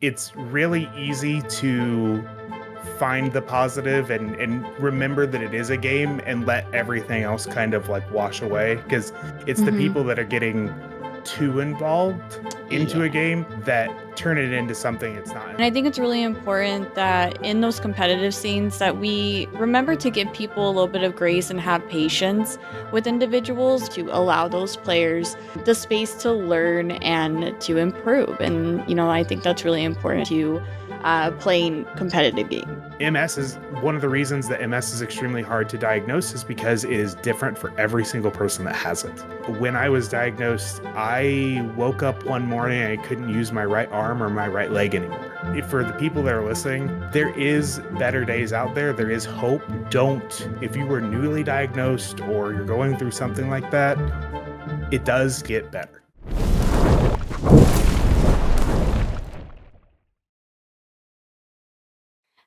it's really easy to find the positive and remember that it is a game and let everything else kind of like wash away, because it's the Mhm. people that are getting too involved into a Yeah. game that turn it into something it's not. And I think it's really important that in those competitive scenes that we remember to give people a little bit of grace and have patience with individuals to allow those players the space to learn and to improve. And, I think that's really important to playing competitive games. MS is one of the reasons that MS is extremely hard to diagnose is because it is different for every single person that has it. When I was diagnosed, I woke up one morning and I couldn't use my right arm or my right leg anymore. For the people that are listening, there is better days out there. There is hope. If you were newly diagnosed or you're going through something like that, it does get better.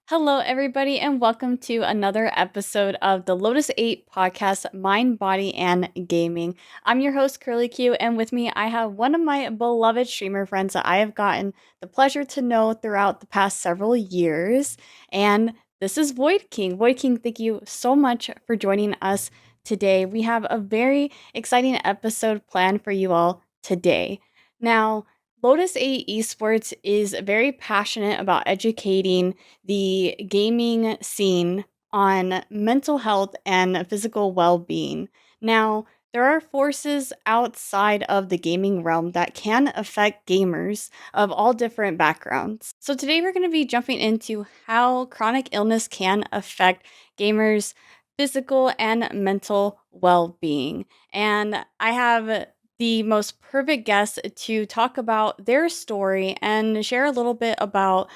Hello, everybody, and welcome to another episode of the Lotus 8 podcast, Mind, Body, and Gaming. I'm your host, Curlie Q, and with me, I have one of my beloved streamer friends that I have gotten the pleasure to know throughout the past several years. And this is Void King. Void King, thank you so much for joining us today. We have a very exciting episode planned for you all today. Now, Lotus 8 Esports is very passionate about educating the gaming scene on mental health and physical well being. Now, there are forces outside of the gaming realm that can affect gamers of all different backgrounds. So, today we're going to be jumping into how chronic illness can affect gamers' physical and mental well being. And I have the most perfect guest to talk about their story and share a little bit about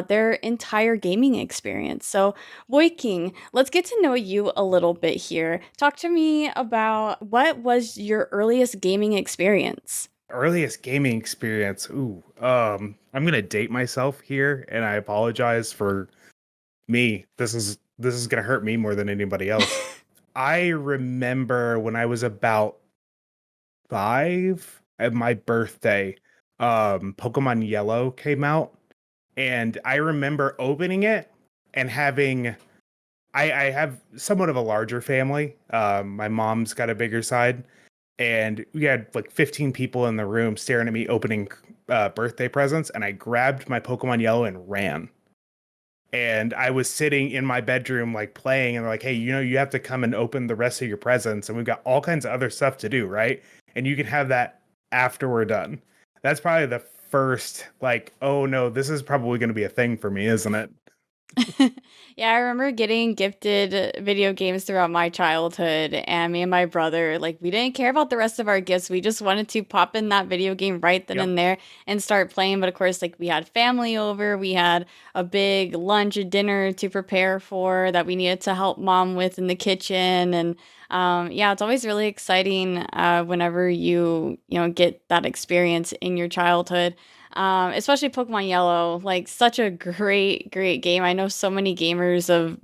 their entire gaming experience. So, Boy King, let's get to know you a little bit here. Talk to me about what was your earliest gaming experience? Earliest gaming experience. I'm gonna date myself here, and I apologize for me. This is gonna hurt me more than anybody else. I remember when I was about 5 at my birthday, Pokemon Yellow came out, and I remember opening it and having I have somewhat of a larger family. My mom's got a bigger side, and we had like 15 people in the room staring at me opening birthday presents, and I grabbed my Pokemon Yellow and ran. And I was sitting in my bedroom like playing, and they're like, hey, you have to come and open the rest of your presents, and we've got all kinds of other stuff to do, right? And you can have that after we're done. That's probably the first, like, oh no, this is probably going to be a thing for me, isn't it? Yeah, I remember getting gifted video games throughout my childhood, and me and my brother, like, we didn't care about the rest of our gifts. We just wanted to pop in that video game right then Yep. and there and start playing. But of course, like, we had family over, we had a big lunch, a dinner to prepare for that we needed to help mom with in the kitchen. And yeah, it's always really exciting whenever you get that experience in your childhood. Especially Pokemon Yellow, like such a great, great game. I know so many gamers of,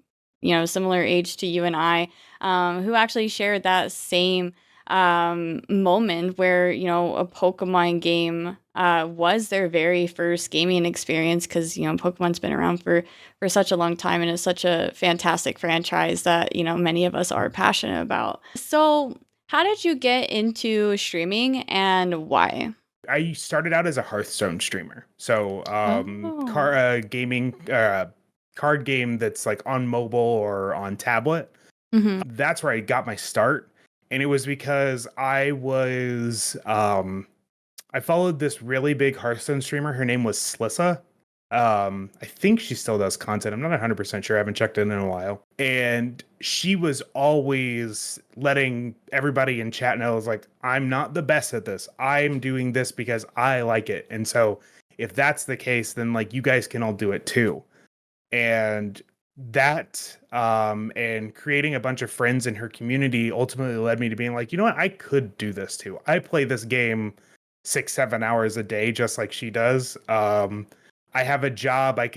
similar age to you and I, who actually shared that same moment where, a Pokemon game was their very first gaming experience because, Pokemon's been around for such a long time and is such a fantastic franchise that, many of us are passionate about. So, how did you get into streaming and why? I started out as a Hearthstone streamer. So, Oh. card game that's like on mobile or on tablet. Mhm. That's where I got my start. And it was because I followed this really big Hearthstone streamer. Her name was Slissa. I think she still does content. I'm not 100% sure. I haven't checked in a while. And she was always letting everybody in chat know, like, I'm not the best at this. I'm doing this because I like it. And so if that's the case, then like you guys can all do it too. And and creating a bunch of friends in her community ultimately led me to being like, you know what, I could do this too. I play this game 6-7 hours a day just like she does. I have a job. I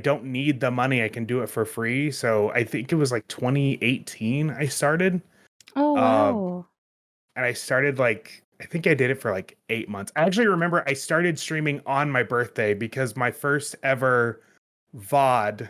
don't need the money. I can do it for free. So I think it was like 2018 I started. Oh, um wow. and I started like I think I did it for like 8 months. I actually remember I started streaming on my birthday because my first ever VOD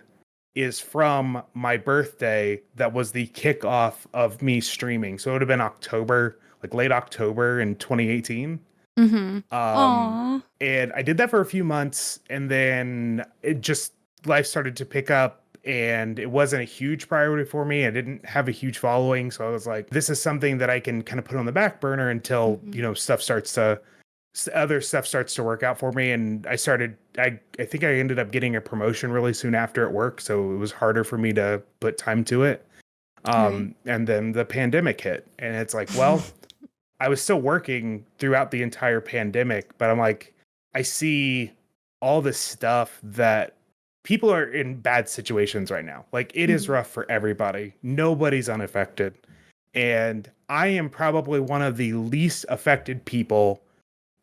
is from my birthday. That was the kickoff of me streaming. So it would have been October, like late October in 2018. Mm-hmm. Um, Aw. and I did that for a few months, and then it just life started to pick up, and it wasn't a huge priority for me. I didn't have a huge following, so I was like, this is something that I can kind of put on the back burner until, Mm-hmm. you know, other stuff starts to work out for me. And I think I ended up getting a promotion really soon after at work, so it was harder for me to put time to it. Right. And then the pandemic hit, and it's like, well, I was still working throughout the entire pandemic, but I'm like, I see all this stuff that people are in bad situations right now. Like, it is Mm-hmm. rough for everybody. Nobody's unaffected. And I am probably one of the least affected people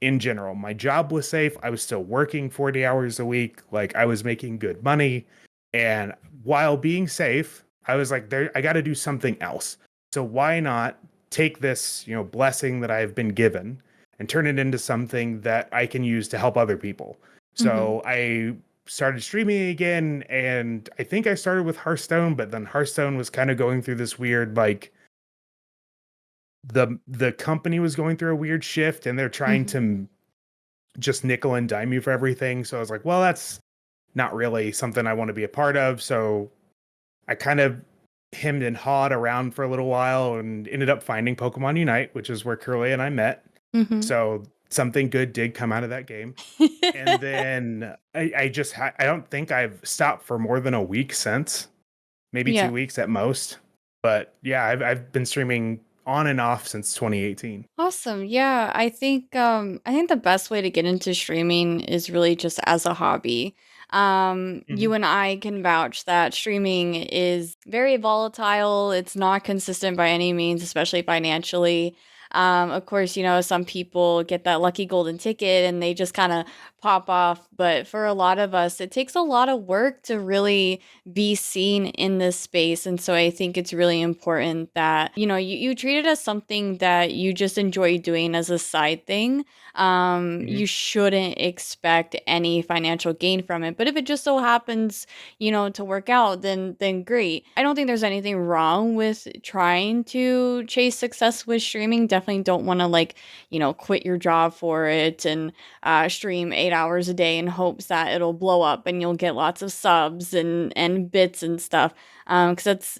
in general. My job was safe. I was still working 40 hours a week. Like, I was making good money. And while being safe, I was like, I got to do something else. So why not take this, you know, blessing that I've been given and turn it into something that I can use to help other people? Mm-hmm. So I started streaming again, and I think I started with Hearthstone, but then Hearthstone was kind of going through this weird, like, the company was going through a weird shift, and they're trying Mm-hmm. to just nickel and dime you for everything. So I was like, well, that's not really something I want to be a part of. So I kind of hemmed and hawed around for a little while and ended up finding Pokemon Unite, which is where Curlie and I met. Mm-hmm. So something good did come out of that game. And then I don't think I've stopped for more than a week since, maybe Yeah. 2 weeks at most. But yeah, I've been streaming on and off since 2018. Awesome. Yeah, I think the best way to get into streaming is really just as a hobby. Hmm. You and I can vouch that streaming is very volatile. It's not consistent by any means, especially financially. Of course, some people get that lucky golden ticket and they just kind of pop off, but for a lot of us, it takes a lot of work to really be seen in this space. And so I think it's really important that, you treat it as something that you just enjoy doing as a side thing. Hmm. You shouldn't expect any financial gain from it. But if it just so happens, to work out, then great. I don't think there's anything wrong with trying to chase success with streaming. Definitely don't want to quit your job for it and stream 8 hours a day in hopes that it'll blow up and you'll get lots of subs and bits and stuff. Because that's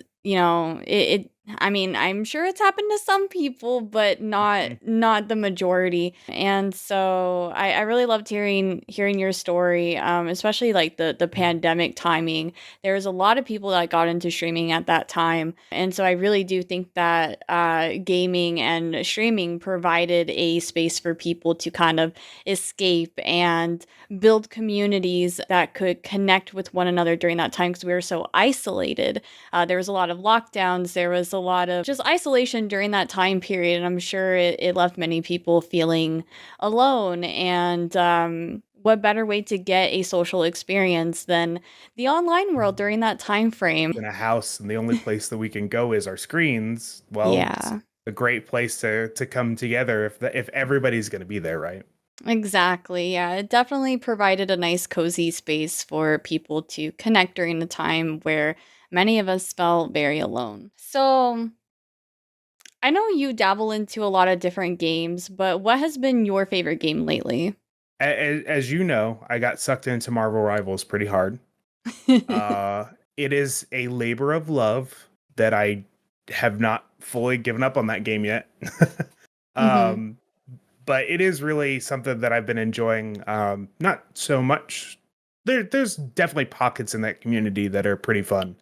I mean, I'm sure it's happened to some people, but not the majority. And so I really loved hearing your story, especially like the pandemic timing. There was a lot of people that got into streaming at that time, and so I really do think that gaming and streaming provided a space for people to kind of escape and build communities that could connect with one another during that time because we were so isolated. There was a lot of lockdowns. There was a lot of just isolation during that time period. And I'm sure it left many people feeling alone. And what better way to get a social experience than the online world during that time frame? In a house, and the only place that we can go is our screens. Well, it's Yeah, a great place to come together if everybody's going to be there, right? exactly. Yeah, it definitely provided a nice, cozy space for people to connect during the time where many of us felt very alone. So, I know you dabble into a lot of different games, but what has been your favorite game lately? As you know, I got sucked into Marvel Rivals pretty hard. Uh, it is a labor of love that I have not fully given up on that game yet. Mhm. um, but it is really something that I've been enjoying. Not so much. There's definitely pockets in that community that are pretty fun.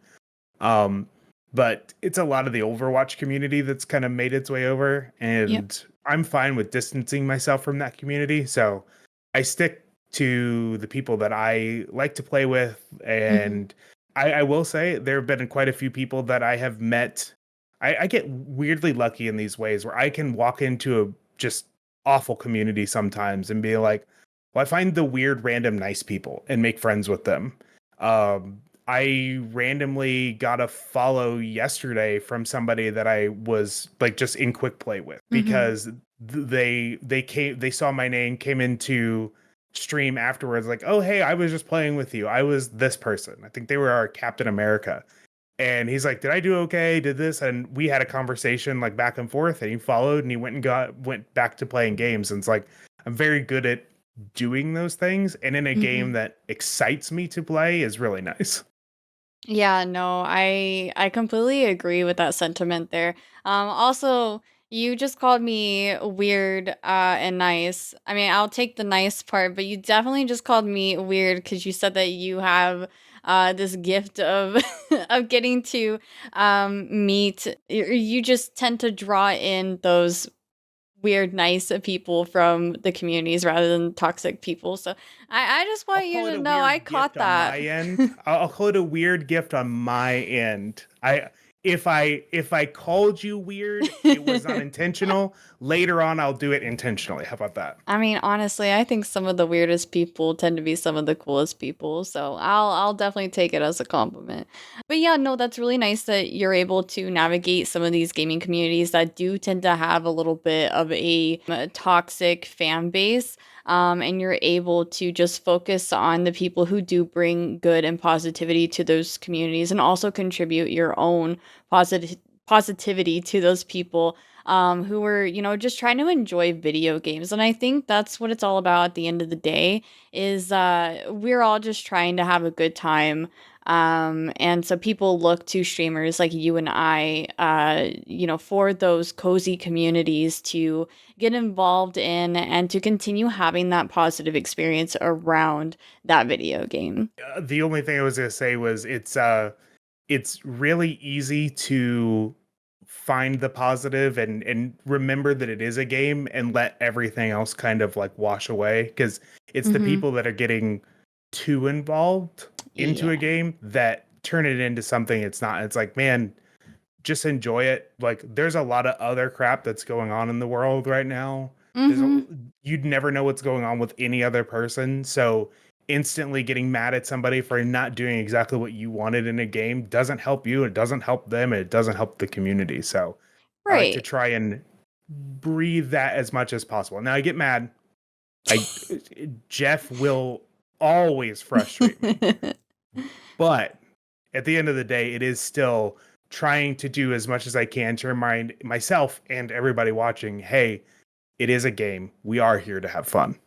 Um, but it's a lot of the Overwatch community that's kind of made its way over, Yep. and I'm fine with distancing myself from that community. So I stick to the people that I like to play with, Mhm. and I will say there have been quite a few people that I have met. I get weirdly lucky in these ways where I can walk into a just awful community sometimes and be like, well, I find the weird, random, nice people and make friends with them. Um, I randomly got a follow yesterday from somebody that I was like just in quick play with Mhm. because they saw my name, came into stream afterwards, like, oh hey, I was just playing with you. I was this person. I think they were our Captain America. And he's like, did I do okay? Did this? And we had a conversation like back and forth, and he followed and he went back to playing games. And it's like, I'm very good at doing those things. And in a Hmm. game that excites me to play is really nice. Yeah, no, I completely agree with that sentiment there. Also, you just called me weird and nice. I mean, I'll take the nice part, but you definitely just called me weird because you said that you have this gift of of getting to meet. You just tend to draw in those weird, nice people from the communities rather than toxic people. So I just I'll want you call it to a know I weird caught gift on that. my end. I'll call it a weird gift on my end. If I called you weird, it was not intentional. Later on, I'll do it intentionally. How about that? I mean, honestly, I think some of the weirdest people tend to be some of the coolest people. So I'll definitely take it as a compliment. But yeah, no, that's really nice that you're able to navigate some of these gaming communities that do tend to have a little bit of a toxic fan base. And you're able to just focus on the people who do bring good and positivity to those communities and also contribute your own positive positivity to those people who were, just trying to enjoy video games. And I think that's what it's all about at the end of the day is we're all just trying to have a good time. And so people look to streamers like you and I, for those cozy communities to get involved in and to continue having that positive experience around that video game. The only thing I was gonna say was it's really easy to find the positive and remember that it is a game and let everything else kind of like wash away, because it's the Mm-hmm. people that are getting too involved into a Yeah. game that turn it into something it's not. It's like, man, just enjoy it. Like, there's a lot of other crap that's going on in the world right now. There's a, Mm-hmm. you'd never know what's going on with any other person. So instantly getting mad at somebody for not doing exactly what you wanted in a game doesn't help you. It doesn't help them. It doesn't help the community. So I like to Right. try and breathe that as much as possible. Now I get mad. I Jeff will always frustrate me, but at the end of the day, it is still trying to do as much as I can to remind myself and everybody watching, hey, it is a game. We are here to have fun.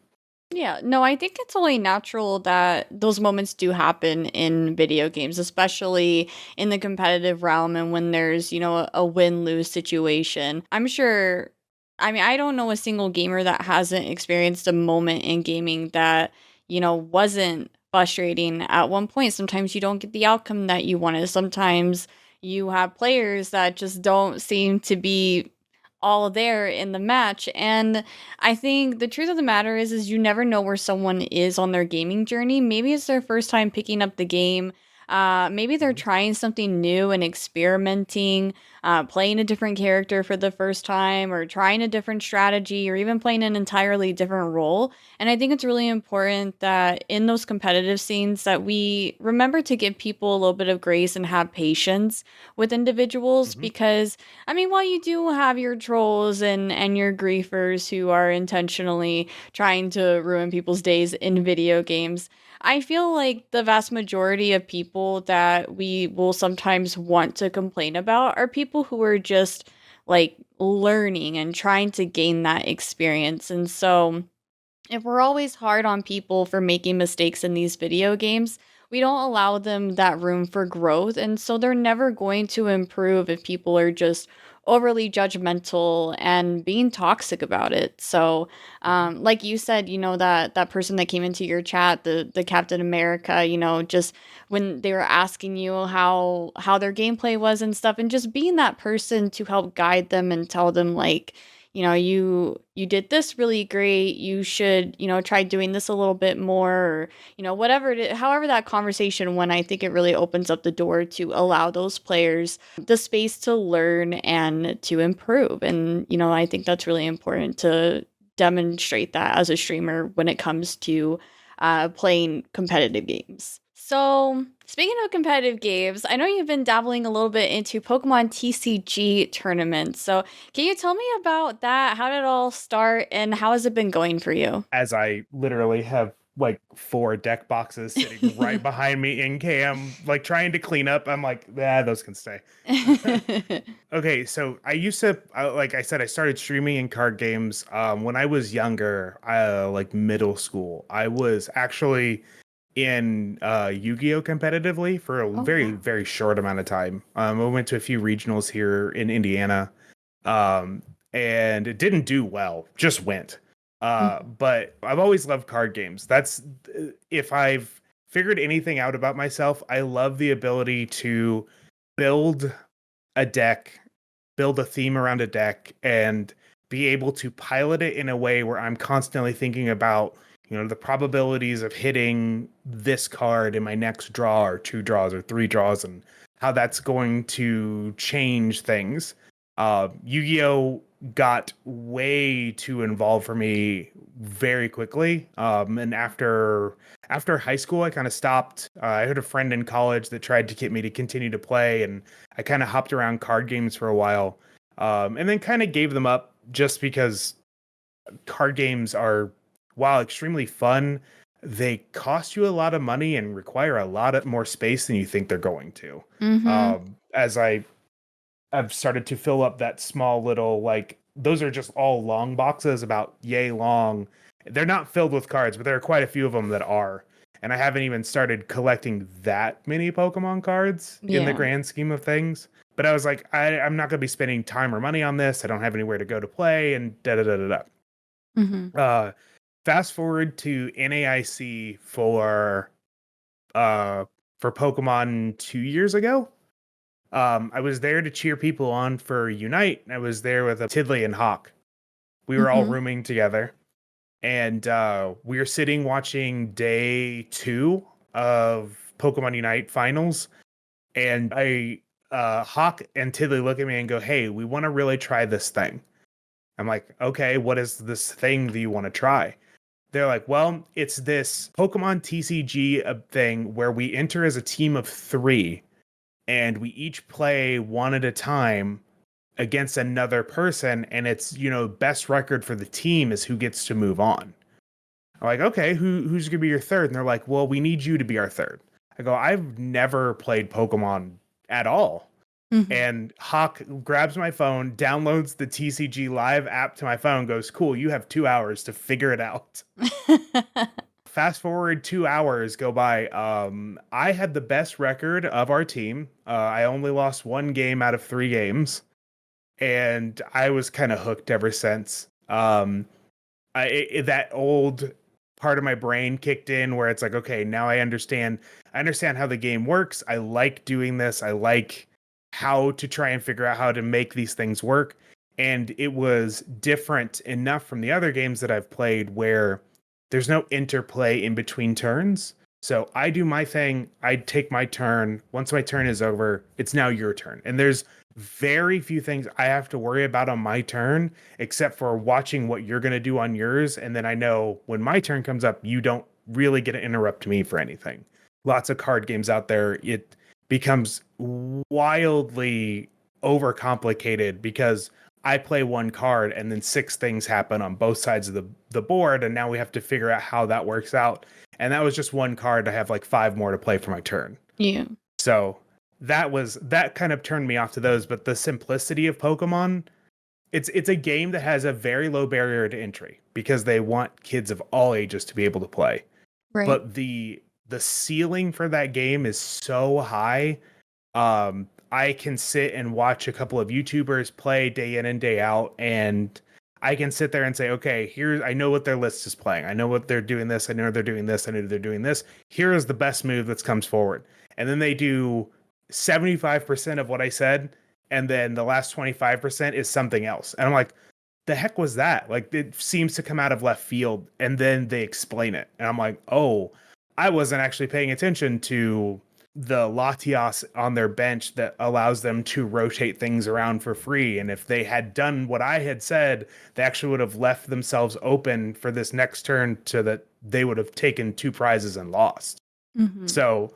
Yeah, no, I think it's only natural that those moments do happen in video games, especially in the competitive realm and when there's, a win-lose situation. I'm sure, I mean, I don't know a single gamer that hasn't experienced a moment in gaming that, wasn't frustrating at one point. Sometimes you don't get the outcome that you wanted. Sometimes you have players that just don't seem to be all there in the match. And I think the truth of the matter is you never know where someone is on their gaming journey. Maybe it's their first time picking up the game. Maybe they're Mhm. trying something new and experimenting, playing a different character for the first time, or trying a different strategy, or even playing an entirely different role. And I think it's really important that in those competitive scenes that we remember to give people a little bit of grace and have patience with individuals Mhm. because I mean, while you do have your trolls and your griefers who are intentionally trying to ruin people's days in video games, I feel like the vast majority of people that we will sometimes want to complain about are people who are just like learning and trying to gain that experience. And so if we're always hard on people for making mistakes in these video games, we don't allow them that room for growth. And so they're never going to improve if people are just overly judgmental and being toxic about it. So, Mhm. like you said, that person that came into your chat, the Captain America, just when they were asking you how their gameplay was and stuff, and just being that person to help guide them and tell them like, you did this really great. You should, try doing this a little bit more, or, whatever it is, however that conversation went, I think it really opens up the door to allow those players the space to learn and to improve. And, I think that's really important to demonstrate that as a streamer when it comes to playing competitive games. So, speaking of competitive games, I know you've been dabbling a little bit into Pokemon TCG tournaments. So, can you tell me about that? How did it all start and how has it been going for you? As I literally have like 4 deck boxes sitting right behind me in cam, like trying to clean up. I'm like, those can stay. Okay, so I used to, like I said, I started streaming in card games when I was younger, like middle school. I was actually in Yu-Gi-Oh competitively for a Oh, very, wow. very short amount of time. I went to a few regionals here in Indiana, um, and it didn't do well, just went. Mhm. But I've always loved card games. That's if I've figured anything out about myself, I love the ability to build a deck, build a theme around a deck, and be able to pilot it in a way where I'm constantly thinking about, the probabilities of hitting this card in my next draw or 2 draws or 3 draws and how that's going to change things. Yu-Gi-Oh got way too involved for me very quickly. And after high school, I kind of stopped. I had a friend in college that tried to get me to continue to play, and I kind of hopped around card games for a while, and then kind of gave them up just because card games are, while extremely fun, they cost you a lot of money and require a lot of more space than you think they're going to. Mhm. As I've started to fill up that small little, like, those are just all long boxes about yay long. They're not filled with cards, but there are quite a few of them that are. And I haven't even started collecting that many Pokemon cards in the Yeah. grand scheme of things. But I was like, I'm not going to be spending time or money on this. I don't have anywhere to go to play, and da da da da Mhm. da. Fast forward to NAIC uh for Pokemon 2 years ago. I was there to cheer people on for Unite. I was there with Tidley and Hawk. We were all Mhm. rooming together, and we were sitting watching day 2 of Pokemon Unite finals. And Hawk and Tidley look at me and go, "Hey, we want to really try this thing." I'm like, "Okay, what is this thing that you want to try?" They're like, "Well, it's this Pokemon TCG thing where we enter as a team of 3, and we each play one at a time against another person, and it's, best record for the team is who gets to move on." I'm like, "Okay, who's gonna be your third?" And they're like, "Well, we need you to be our third." I go, "I've never played Pokemon at all." Mhm. And Hawk grabs my phone, downloads the TCG Live app to my phone, goes, "Cool, you have 2 hours to figure it out." Fast forward 2 hours go by. I had the best record of our team. I only lost 1 game out of 3 games, and I was kind of hooked ever since. That old part of my brain kicked in where it's like, okay, now I understand. I understand how the game works. I like doing this. I like how to try and figure out how to make these things work. And it was different enough from the other games that I've played where there's no interplay in between turns. So I do my thing, I take my turn. Once my turn is over, it's now your turn. And there's very few things I have to worry about on my turn except for watching what you're going to do on yours. And then I know when my turn comes up, you don't really get to interrupt me for anything. Lots of card games out there, it becomes wildly overcomplicated because I play one card and then 6 things happen on both sides of the board. And now we have to figure out how that works out. And that was just one card. I have like 5 more to play for my turn. Yeah. So that kind of turned me off to those. But the simplicity of Pokemon, it's a game that has a very low barrier to entry because they want kids of all ages to be able to play. Right. But the ceiling for that game is so high. I can sit and watch a couple of YouTubers play day in and day out, and I can sit there and say, okay, here, I know what their list is playing. I know what they're doing this. I know they're doing this. I know they're doing this. Here is the best move that comes forward. And then they do 75% of what I said, and then the last 25% is something else. And I'm like, the heck was that? Like, it seems to come out of left field, and then they explain it. And I'm like, oh, I wasn't actually paying attention to the Latias on their bench that allows them to rotate things around for free. And if they had done what I had said, they actually would have left themselves open for this next turn to that they would have taken 2 prizes and lost. Mhm. So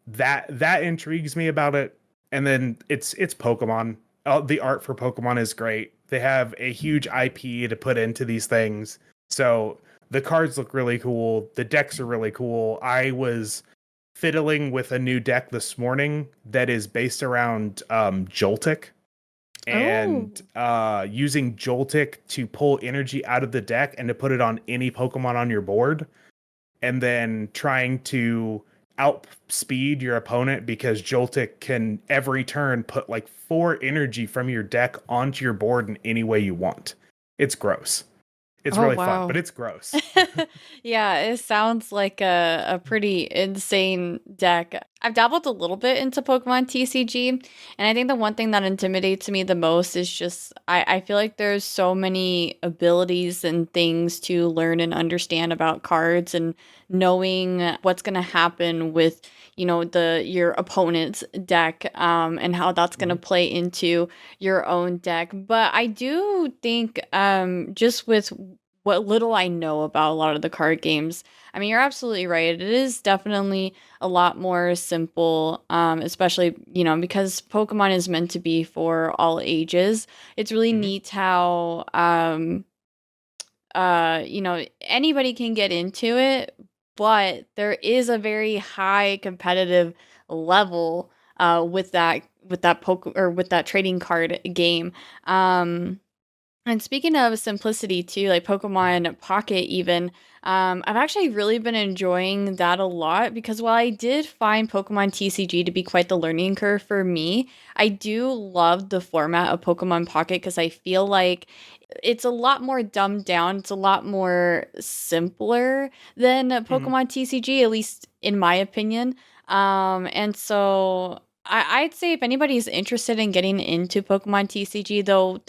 that intrigues me about it. And then it's Pokemon. The art for Pokemon is great. They have a huge IP to put into these things. So the cards look really cool. The decks are really cool. I was fiddling with a new deck this morning that is based around Joltik, Oh. and using Joltik to pull energy out of the deck and to put it on any Pokemon on your board, and then trying to outspeed your opponent because Joltik can every turn put like 4 energy from your deck onto your board in any way you want. It's gross. It's Oh, really fun, but wow. it's gross. Yeah, it sounds like a pretty insane deck. I've dabbled a little bit into Pokemon TCG, and I think the one thing that intimidates me the most is just I feel like there's so many abilities and things to learn and understand about cards and knowing what's gonna happen with, your opponent's deck, and how that's gonna Mhm. play into your own deck. But I do think just with what little I know about a lot of the card games. I mean, you're absolutely right. It is definitely a lot more simple, especially, because Pokemon is meant to be for all ages. It's really Mhm. neat how, anybody can get into it, but there is a very high competitive level with that or with that trading card game. And speaking of simplicity too, like Pokemon Pocket even, I've actually really been enjoying that a lot because while I did find Pokemon TCG to be quite the learning curve for me, I do love the format of Pokemon Pocket because I feel like it's a lot more dumbed down. It's a lot more simpler than Mhm. Pokemon TCG, at least in my opinion. And so I'd say if anybody's interested in getting into Pokemon TCG, though,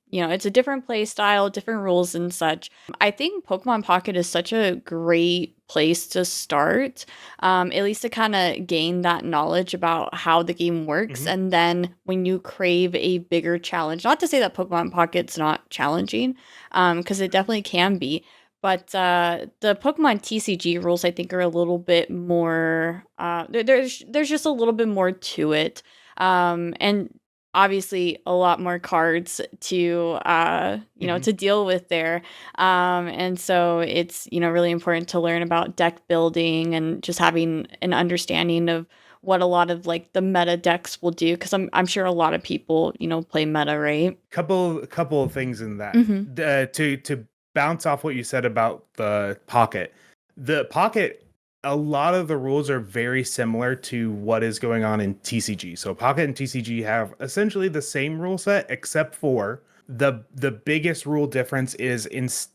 it's a different play style, different rules and such. I think Pokemon Pocket is such a great place to start, at least to kind of gain that knowledge about how the game works. Mhm. And then when you crave a bigger challenge, not to say that Pokemon Pocket's not challenging, because it definitely can be. But the Pokemon TCG rules, I think, are a little bit more. There's just a little bit more to it, and obviously a lot more cards Mhm. to deal with there. And so it's really important to learn about deck building and just having an understanding of what a lot of like the meta decks will do because I'm sure a lot of people play meta, right? Couple of things in that. Mm-hmm. To bounce off what you said about the Pocket. The Pocket, a lot of the rules are very similar to what is going on in TCG. So Pocket and TCG have essentially the same rule set, except for the biggest rule difference is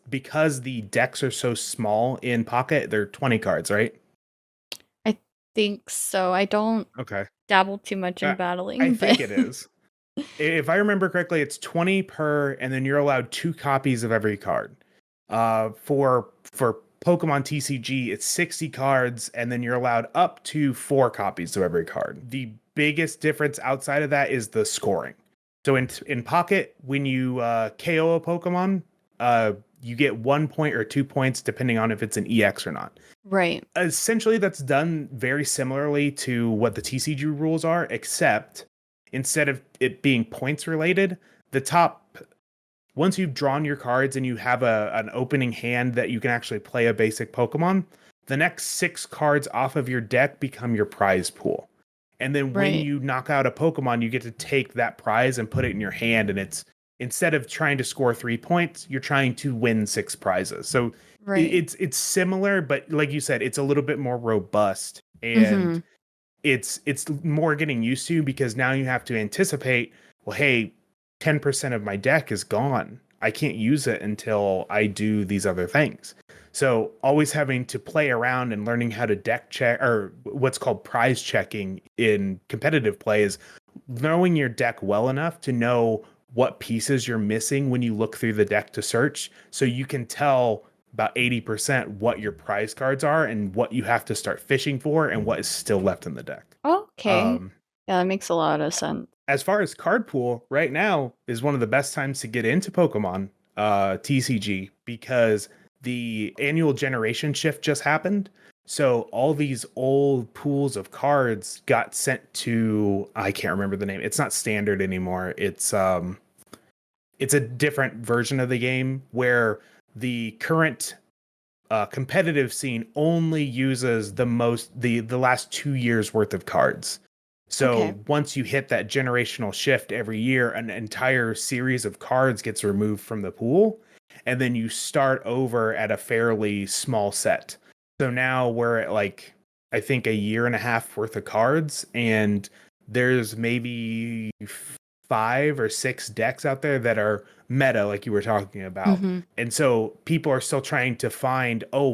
because the decks are so small in Pocket, they're 20 cards, right? I think so. I don't Okay. dabble too much in Uh, I battling, but think it is. If I remember correctly, it's 20 per, and then you're allowed 2 copies of every card. For Pokemon TCG, it's 60 cards, and then you're allowed up to 4 copies of every card. The biggest difference outside of that is the scoring. So in Pocket, when you KO a Pokemon, you get 1 point or 2 points depending on if it's an EX or not. right. Essentially, that's done very similarly to what the TCG rules are, except instead of it being points related, the top once you've drawn your cards and you have an opening hand that you can actually play a basic Pokemon, the next 6 cards off of your deck become your prize pool. And then when Right. you knock out a Pokemon, you get to take that prize and put it in your hand. And it's instead of trying to score 3 points, you're trying to win 6 prizes. So Right. it's similar, but like you said, it's a little bit more robust. And Mhm. it's more getting used to because now you have to anticipate, well, hey, 10% of my deck is gone. I can't use it until I do these other things. So always having to play around and learning how to deck check, or what's called prize checking in competitive play, is knowing your deck well enough to know what pieces you're missing when you look through the deck to search, so you can tell about 80% what your prize cards are and what you have to start fishing for and what is still left in the deck. Okay. Um, Yeah, that makes a lot of sense. as far as card pool, right now is one of the best times to get into Pokemon TCG because the annual generation shift just happened. So all these old pools of cards got sent to, I can't remember the name. It's not standard anymore. It's a different version of the game where the current competitive scene only uses the last 2 years worth of cards. Okay. So once you hit that generational shift every year, an entire series of cards gets removed from the pool, and then you start over at a fairly small set. So now we're at like, I think, a year and a half worth of cards, and there's maybe 5 or 6 decks out there that are meta, like you were talking about. Hmm. And so people are still trying to find, oh,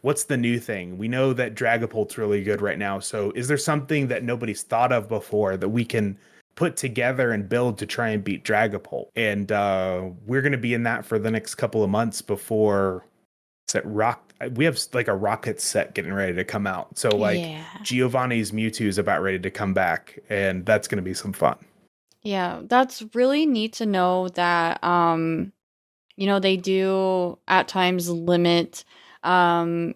what's the new thing? We know that Dragapult's really good right now. So is there something that nobody's thought of before that we can put together and build to try and beat Dragapult? And we're going to be in that for the next couple of months before set rock. We have like a rocket set getting ready to come out. So like Yeah. Giovanni's Mewtwo is about ready to come back, and that's going to be some fun. Yeah, that's really neat to know that they do at times limit um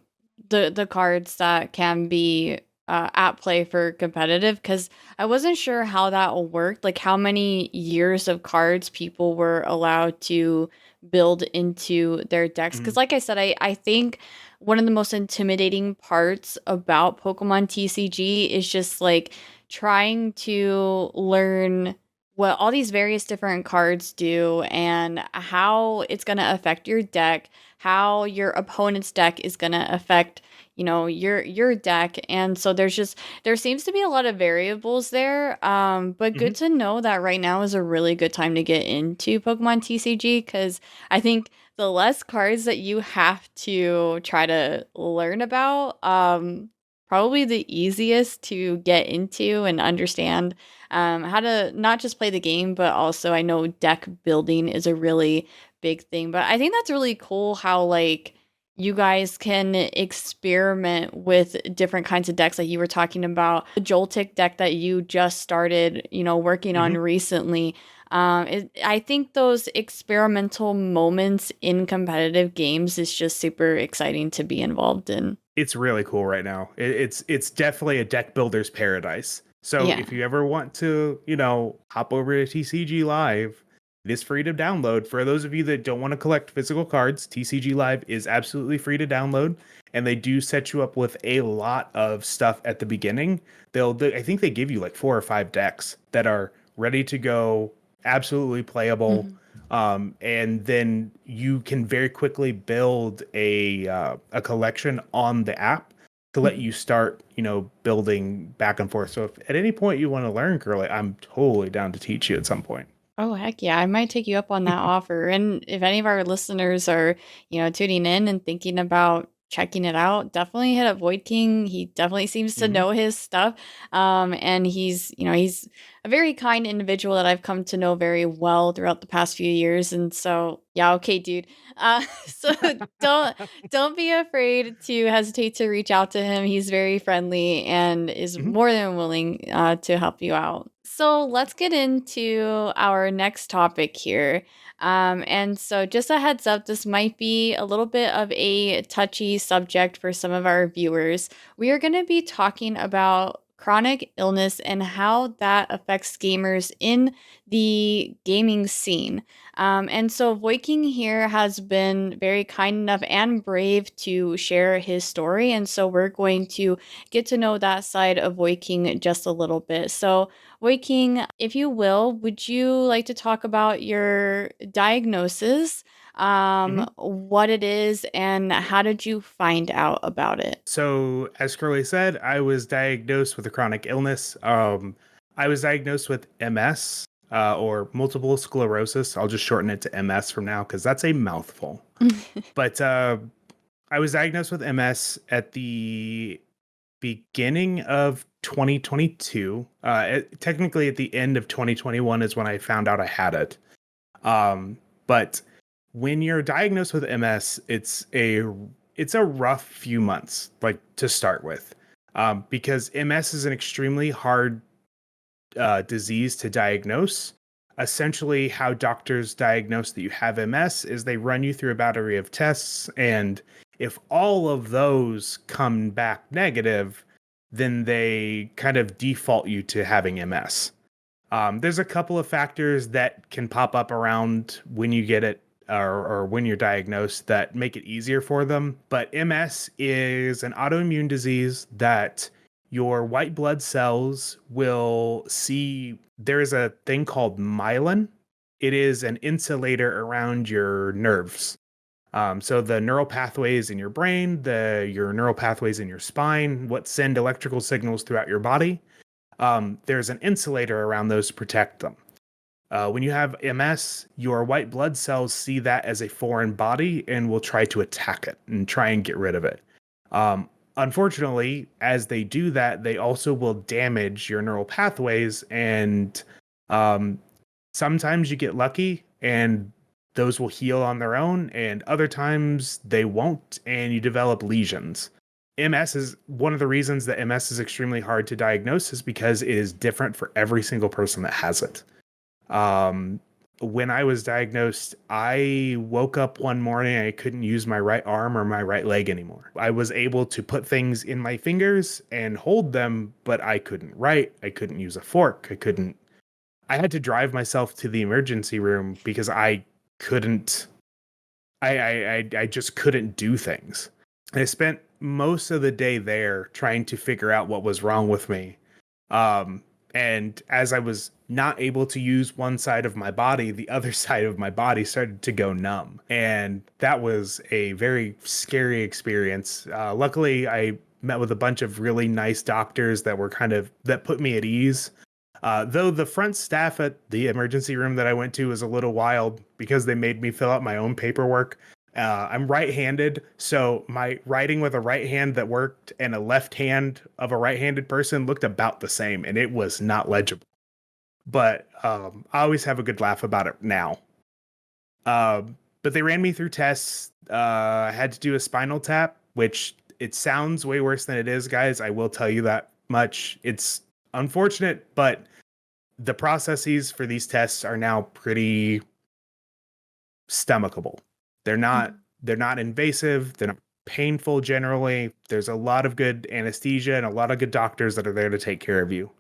the cards that can be at play for competitive, because I wasn't sure how that worked, like how many years of cards people were allowed to build into their decks. Because Mhm. like I said, I think one of the most intimidating parts about Pokemon TCG is just like trying to learn what all these various different cards do and how it's going to affect your deck, how your opponent's deck is going to affect, your deck. And so there seems to be a lot of variables there. But good Mhm. to know that right now is a really good time to get into Pokemon TCG, because I think the less cards that you have to try to learn about, probably the easiest to get into and understand how to not just play the game, but also I know deck building is a really big thing. But I think that's really cool how like you guys can experiment with different kinds of decks. Like you were talking about the Joltik deck that you just started, working on Mhm. recently. I think those experimental moments in competitive games is just super exciting to be involved in. It's really cool right now. It's definitely a deck builder's paradise. So Yeah. if you ever want to, hop over to TCG Live, it is free to download. For those of you that don't want to collect physical cards, TCG Live is absolutely free to download, and they do set you up with a lot of stuff at the beginning. I think they give you like 4 or 5 decks that are ready to go, absolutely playable, Mhm. and then you can very quickly build a collection on the app to let Mhm. you start, building back and forth. So if at any point you want to learn Curly, I'm totally down to teach you at some point. Oh, heck yeah. I might take you up on that offer. And if any of our listeners are, tuning in and thinking about checking it out, definitely hit up Void King. He definitely seems to Hmm. know his stuff. And he's a very kind individual that I've come to know very well throughout the past few years. And so, yeah, okay, dude. So don't be afraid to hesitate to reach out to him. He's very friendly and is Hmm. more than willing to help you out. So let's get into our next topic here. And so, just a heads up, this might be a little bit of a touchy subject for some of our viewers. We are going to be talking about chronic illness and how that affects gamers in the gaming scene. And so Viking here has been very kind enough and brave to share his story. And so we're going to get to know that side of Viking just a little bit. So, Viking, if you will, would you like to talk about your diagnosis, Hmm. what it is, and how did you find out about it? So as Curly said, I was diagnosed with a chronic illness. I was diagnosed with MS, or multiple sclerosis. I'll just shorten it to MS from now because that's a mouthful. But I was diagnosed with MS at the beginning of 2022. Technically, at the end of 2021 is when I found out I had it. But when you're diagnosed with MS, it's a rough few months, like to start with, because MS is an extremely hard disease to diagnose. Essentially, how doctors diagnose that you have MS is they run you through a battery of tests, and If all of those come back negative, then they kind of default you to having MS. There's a couple of factors that can pop up around when you get it or when you're diagnosed that make it easier for them. But MS is an autoimmune disease that your white blood cells will see. There is a thing called myelin. It is an insulator around your nerves. So the neural pathways in your brain, your neural pathways in your spine, what send electrical signals throughout your body, there's an insulator around those to protect them. When you have MS, your white blood cells see that as a foreign body and will try to attack it and try and get rid of it. Unfortunately, as they do that, they also will damage your neural pathways, and um, sometimes you get lucky and those will heal on their own, and other times they won't, and you develop lesions. MS is one of the reasons that MS is extremely hard to diagnose is because it is different for every single person that has it. Um, when I was diagnosed, I woke up one morning, I couldn't use my right arm or my right leg anymore. I was able to put things in my fingers and hold them, but I couldn't write. I couldn't use a fork. I had to drive myself to the emergency room because couldn't, I just couldn't do things. I spent most of the day there trying to figure out what was wrong with me. And as I was not able to use one side of my body, the other side of my body started to go numb. And that was a very scary experience. Luckily, I met with a bunch of really nice doctors that put me at ease. Though the front staff at the emergency room that I went to was a little wild because they made me fill out my own paperwork. I'm right-handed, so my writing with a right hand that worked and a left hand of a right-handed person looked about the same, and it was not legible. But I always have a good laugh about it now. But they ran me through tests. I had to do a spinal tap, which it sounds way worse than it is, guys. I will tell you that much. It's unfortunate, but the processes for these tests are now pretty stomachable. They're not Mhm. they're not invasive, they're not painful generally. There's a lot of good anesthesia and a lot of good doctors that are there to take care of you.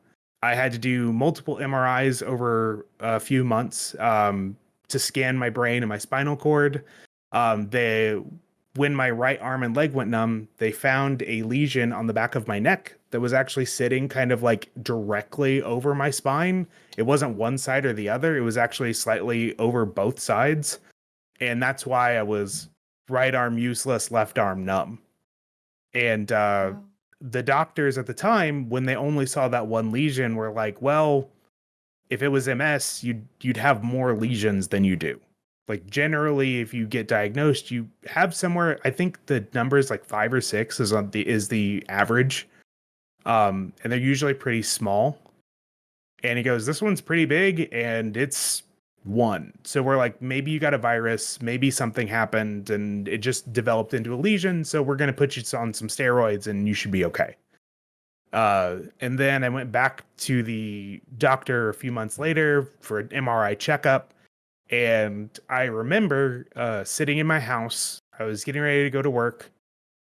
I had to do multiple MRIs over a few months to scan my brain and my spinal cord. They When my right arm and leg went numb, they found a lesion on the back of my neck that was actually sitting kind of like directly over my spine. It wasn't one side or the other, it was actually slightly over both sides. And that's why I was right arm useless, left arm numb. And Wow. the doctors at the time, when they only saw that one lesion, were like, "Well, if it was MS, you'd have more lesions than you do. Like generally, if you get diagnosed, you have somewhere. I think the number is like 5 or 6 is the average, and they're usually pretty small." And he goes, "This one's pretty big, and it's one." So we're like, maybe you got a virus, maybe something happened, and it just developed into a lesion. So we're gonna put you on some steroids, and you should be okay. And then I went back to the doctor a few months later for an MRI checkup. And I remember sitting in my house. I was getting ready to go to work.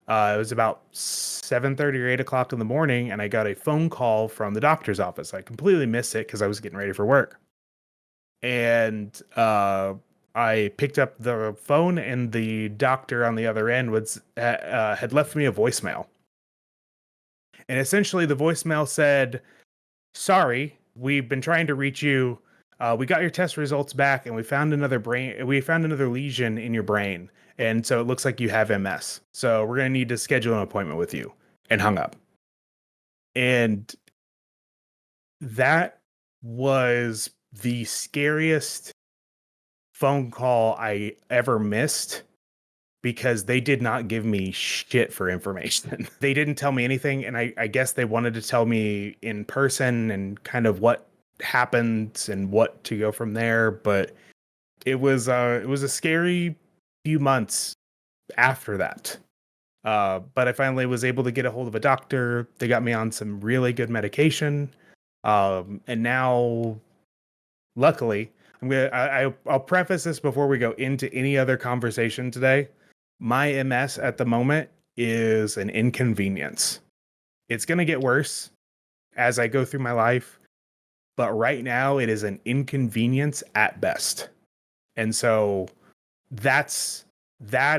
It was about 7:30 or 8 o'clock in the morning, and I got a phone call from the doctor's office. I completely missed it because I was getting ready for work. And I picked up the phone, and the doctor on the other end had left me a voicemail. And essentially, the voicemail said, "Sorry, we've been trying to reach you. We got your test results back, and we found another lesion in your brain, and so it looks like you have MS. So we're gonna need to schedule an appointment with you." And hung up. And that was the scariest phone call I ever missed because they did not give me shit for information. They didn't tell me anything, and I guess they wanted to tell me in person and kind of what happened and what to go from there. But it was a scary few months after that. But I finally was able to get a hold of a doctor. They got me on some really good medication, and now, luckily, I'll preface this before we go into any other conversation today. My MS at the moment is an inconvenience. It's going to get worse as I go through my life, but right now it is an inconvenience at best. And so that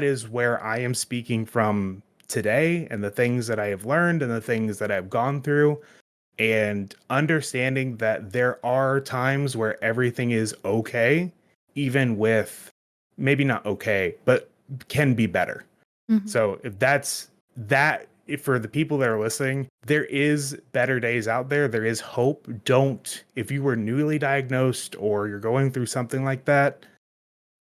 is where I am speaking from today, and the things that I have learned and the things that I've gone through, and understanding that there are times where everything is okay, even with maybe not okay, but can be better. Mhm. So if that's that, if for the people that are listening, there is better days out there. There is hope. Don't, if you were newly diagnosed or you're going through something like that,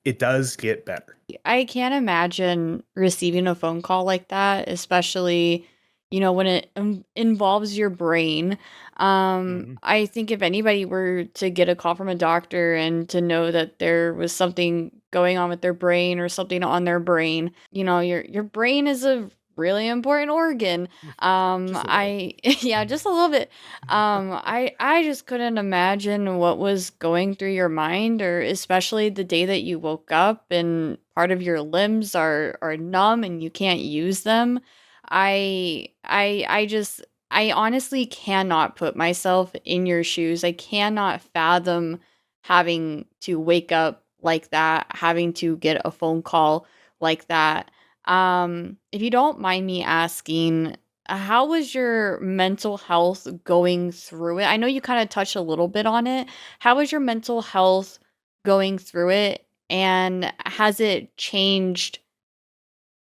it does get better. I can't imagine receiving a phone call like that, especially, when it involves your brain. Mhm. I think if anybody were to get a call from a doctor and to know that there was something going on with their brain or something on their brain, your brain is a really important organ. Just a little. I yeah, just a little bit. I just couldn't imagine what was going through your mind, or especially the day that you woke up and part of your limbs are numb and you can't use them. I honestly cannot put myself in your shoes. I cannot fathom having to wake up like that, having to get a phone call like that. If you don't mind me asking, how was your mental health going through it? I know you kind of touched a little bit on it. How was your mental health going through it? And has it changed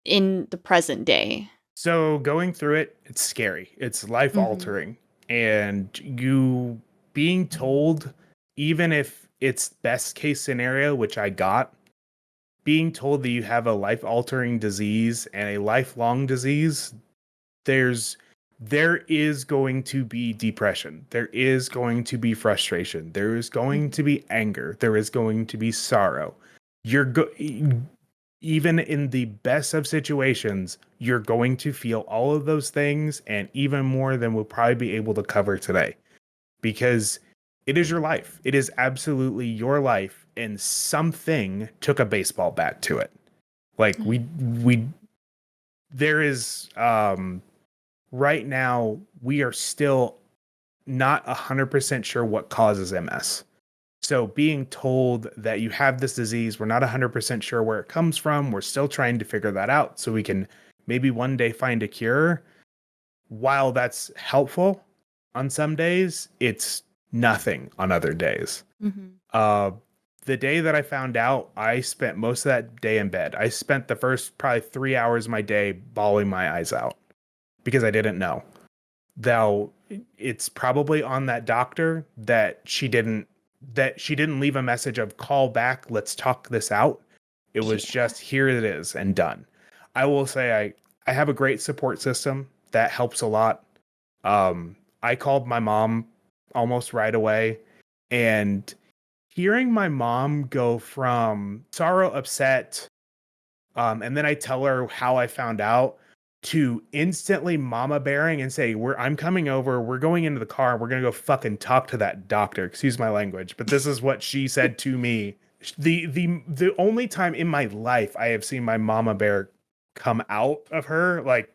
in the present day? So going through it, it's scary. It's life Mhm. altering. And you being told, even if it's best case scenario, which I got, being told that you have a life altering disease and a lifelong disease, there's there is going to be depression. There is going to be frustration. There is going Mhm. to be anger. There is going to be sorrow. You're go Even in the best of situations, you're going to feel all of those things and even more than we'll probably be able to cover today, because it is your life. It is absolutely your life, and something took a baseball bat to it. Like Mhm. we there is right now we are still not 100% sure what causes MS. So being told that you have this disease, we're not 100% sure where it comes from. We're still trying to figure that out so we can maybe one day find a cure. While that's helpful on some days, it's nothing on other days. Mhm. Uh, the day that I found out, I spent most of that day in bed. I spent the first probably 3 hours of my day bawling my eyes out because I didn't know. Though it's probably on that doctor that she didn't leave a message of call back, let's talk this out. It was Yeah. just here it is and done. I will say I have a great support system that helps a lot. I called my mom almost right away, and hearing my mom go from sorrow, upset, and then I tell her how I found out, to instantly mama bearing and say, I'm coming over, we're going into the car, and we're gonna go fucking talk to that doctor. Excuse my language, but this is what she said to me. The only time in my life I have seen my mama bear come out of her, like,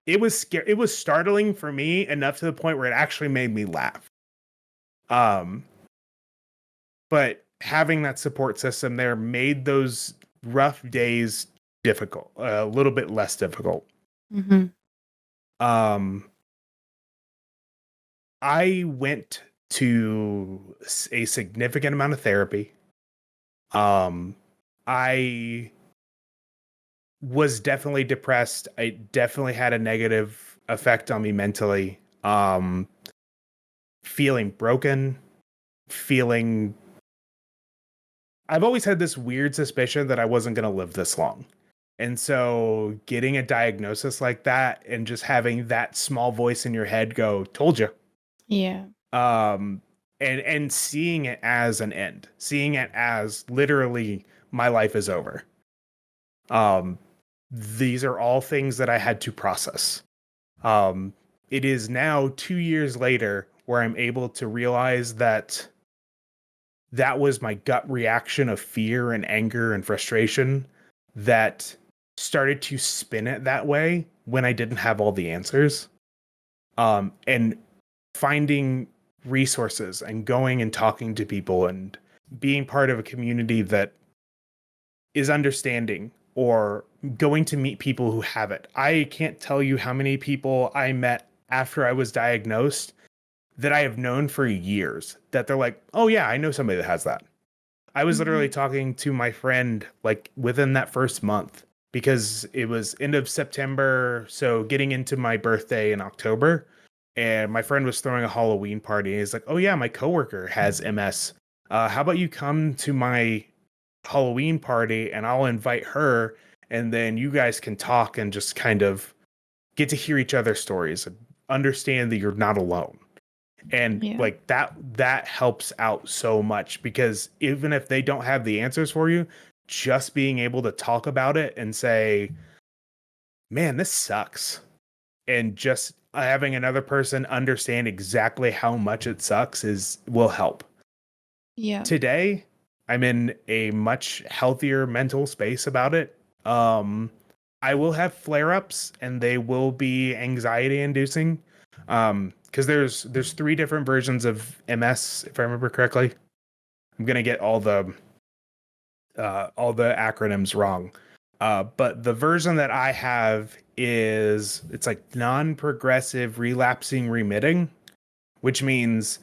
it was scary. It was startling for me enough to the point where it actually made me laugh. Um, but having that support system there made those rough days difficult, a little bit less difficult. Mhm. Um, I went to a significant amount of therapy. Um, I was definitely depressed. I definitely had a negative effect on me mentally. Feeling broken, feeling I've always had this weird suspicion that I wasn't going to live this long. And so getting a diagnosis like that and just having that small voice in your head go, told you. Yeah. Um and seeing it as an end, seeing it as literally my life is over. Um these are all things that I had to process. Um it is now 2 years later where I'm able to realize that that was my gut reaction of fear and anger and frustration, that started to spin it that way when I didn't have all the answers. And finding resources and going and talking to people and being part of a community that is understanding, or going to meet people who have it. I can't tell you how many people I met after I was diagnosed that I have known for years that they're like, oh yeah, I know somebody that has that. I was literally Mhm. talking to my friend like within that first month, because it was end of September, so getting into my birthday in October, and my friend was throwing a Halloween party. He's like, "Oh yeah, my coworker has MS. How about you come to my Halloween party and I'll invite her, and then you guys can talk and just kind of get to hear each other's stories and understand that you're not alone." And Yeah. like that helps out so much, because even if they don't have the answers for you, just being able to talk about it and say, man, this sucks, and just having another person understand exactly how much it sucks is will help. Yeah. Today I'm in a much healthier mental space about it. um I will have flare-ups and they will be anxiety inducing, because there's three different versions of MS, if I remember correctly. I'm gonna get all the acronyms wrong. But the version that I have is, it's like non-progressive relapsing remitting, which means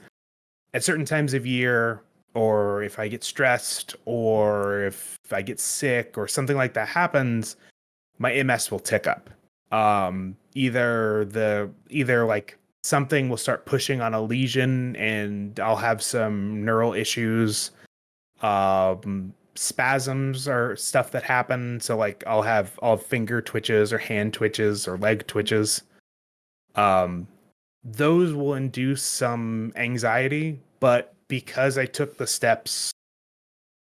at certain times of year, or if I get stressed, or if I get sick, or something like that happens, my MS will tick up. Either like something will start pushing on a lesion and I'll have some neural issues. Spasms are stuff that happen. So like I'll have finger twitches or hand twitches or leg twitches. Um, those will induce some anxiety, but because I took the steps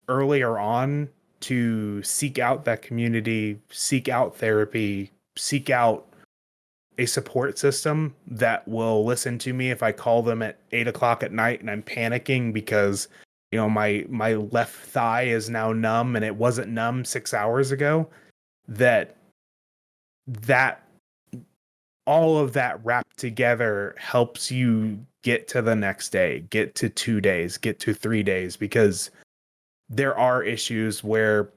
earlier on to seek out that community, seek out therapy, seek out a support system that will listen to me if I call them at 8 o'clock at night and I'm panicking because my left thigh is now numb and it wasn't numb 6 hours ago. That all of that wrapped together helps you get to the next day, get to 2 days, get to 3 days, because there are issues where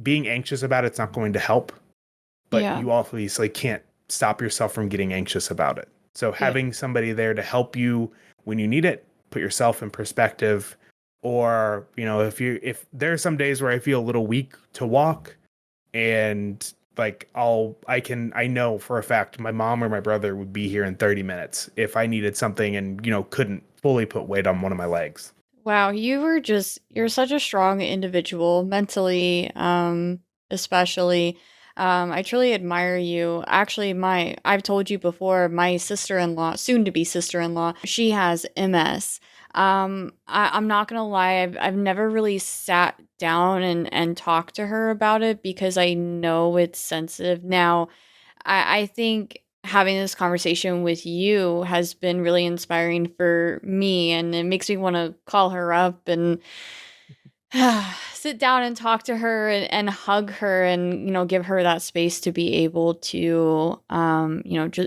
being anxious about it's not going to help, but Yeah. you obviously can't stop yourself from getting anxious about it. So Yeah. having somebody there to help you when you need it, put yourself in perspective, or if there are some days where I feel a little weak to walk, and like I know for a fact my mom or my brother would be here in 30 minutes if I needed something and couldn't fully put weight on one of my legs. Wow, you're such a strong individual mentally, especially. I truly admire you. Actually, I've told you before, my sister-in-law, soon to be sister-in-law, she has MS. I'm not gonna lie, I've never really sat down and talked to her about it because I know it's sensitive. Now, I think having this conversation with you has been really inspiring for me, and it makes me want to call her up and sit down and talk to her and hug her and give her that space to be able to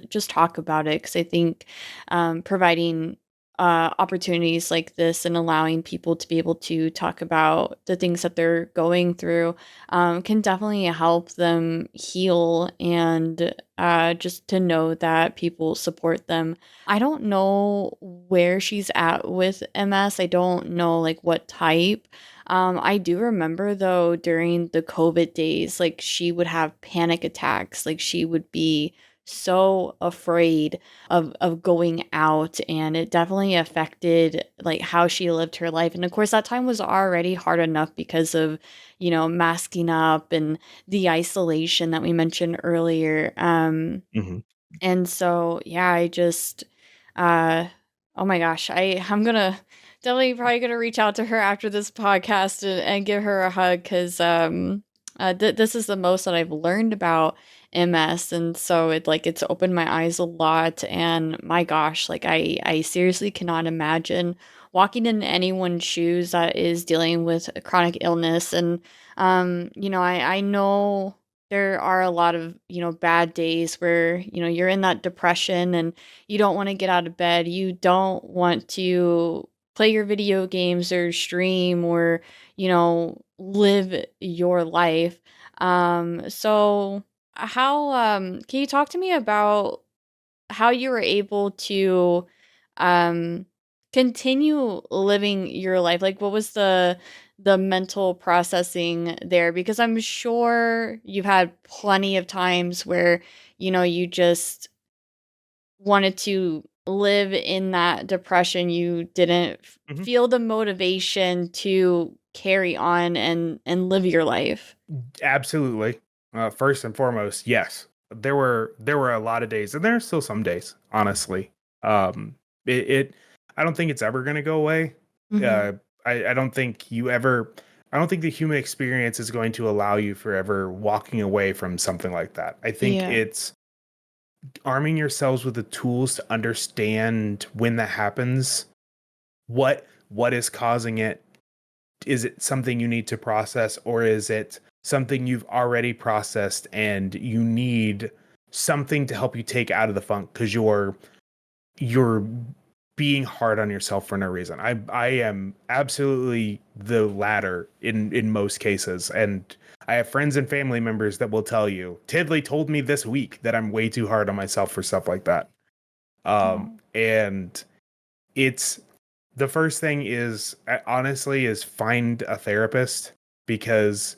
just talk about it, because I think providing opportunities like this and allowing people to be able to talk about the things that they're going through can definitely help them heal, and just to know that people support them. I don't know where she's at with MS. I don't know like what type. I do remember though during the COVID days, like she would have panic attacks. Like she would be so afraid of going out, and it definitely affected like how she lived her life. And of course that time was already hard enough because of, masking up and the isolation that we mentioned earlier. Hmm. And so, yeah, I just, uh, oh my gosh, I'm gonna definitely probably gonna reach out to her after this podcast and give her a hug, because this is the most that I've learned about MS, and so it's opened my eyes a lot. And my gosh, like I seriously cannot imagine walking in anyone's shoes that is dealing with a chronic illness. And I know. there are a lot of, bad days where, you're in that depression and you don't want to get out of bed. You don't want to play your video games or stream or, live your life. So how can you talk to me about how you were able to um continue living your life? Like what was the mental processing there? Because I'm sure you've had plenty of times where, you just wanted to live in that depression. You didn't Mhm. feel the motivation to carry on and live your life. Absolutely. First and foremost, yes. There were a lot of days, and there are still some days, honestly. Um, it I don't think it's ever going to go away. Mhm. Uh, I don't think you ever. I don't think the human experience is going to allow you forever walking away from something like that. I think Yeah. it's arming yourselves with the tools to understand when that happens, what is causing it. Is it something you need to process, or is it something you've already processed and you need something to help you take out of the funk because you're being hard on yourself for no reason. I am absolutely the latter in most cases, and I have friends and family members that will tell you, Tidley told me this week that I'm way too hard on myself for stuff like that. Oh. And it's the first thing is honestly is find a therapist, because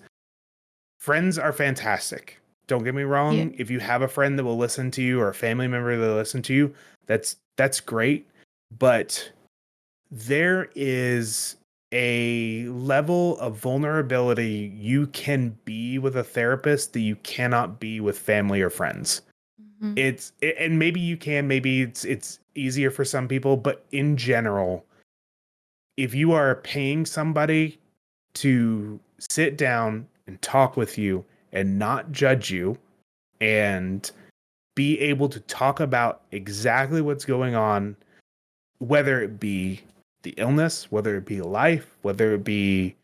friends are fantastic. Don't get me Yeah. wrong. If you have a friend that will listen to you or a family member that will listen to you, that's great. But there is a level of vulnerability you can be with a therapist that you cannot be with family or friends. Mhm. And maybe you can, maybe it's easier for some people, but in general, if you are paying somebody to sit down and talk with you and not judge you and be able to talk about exactly what's going on, whether it be the illness, whether it be life, whether it be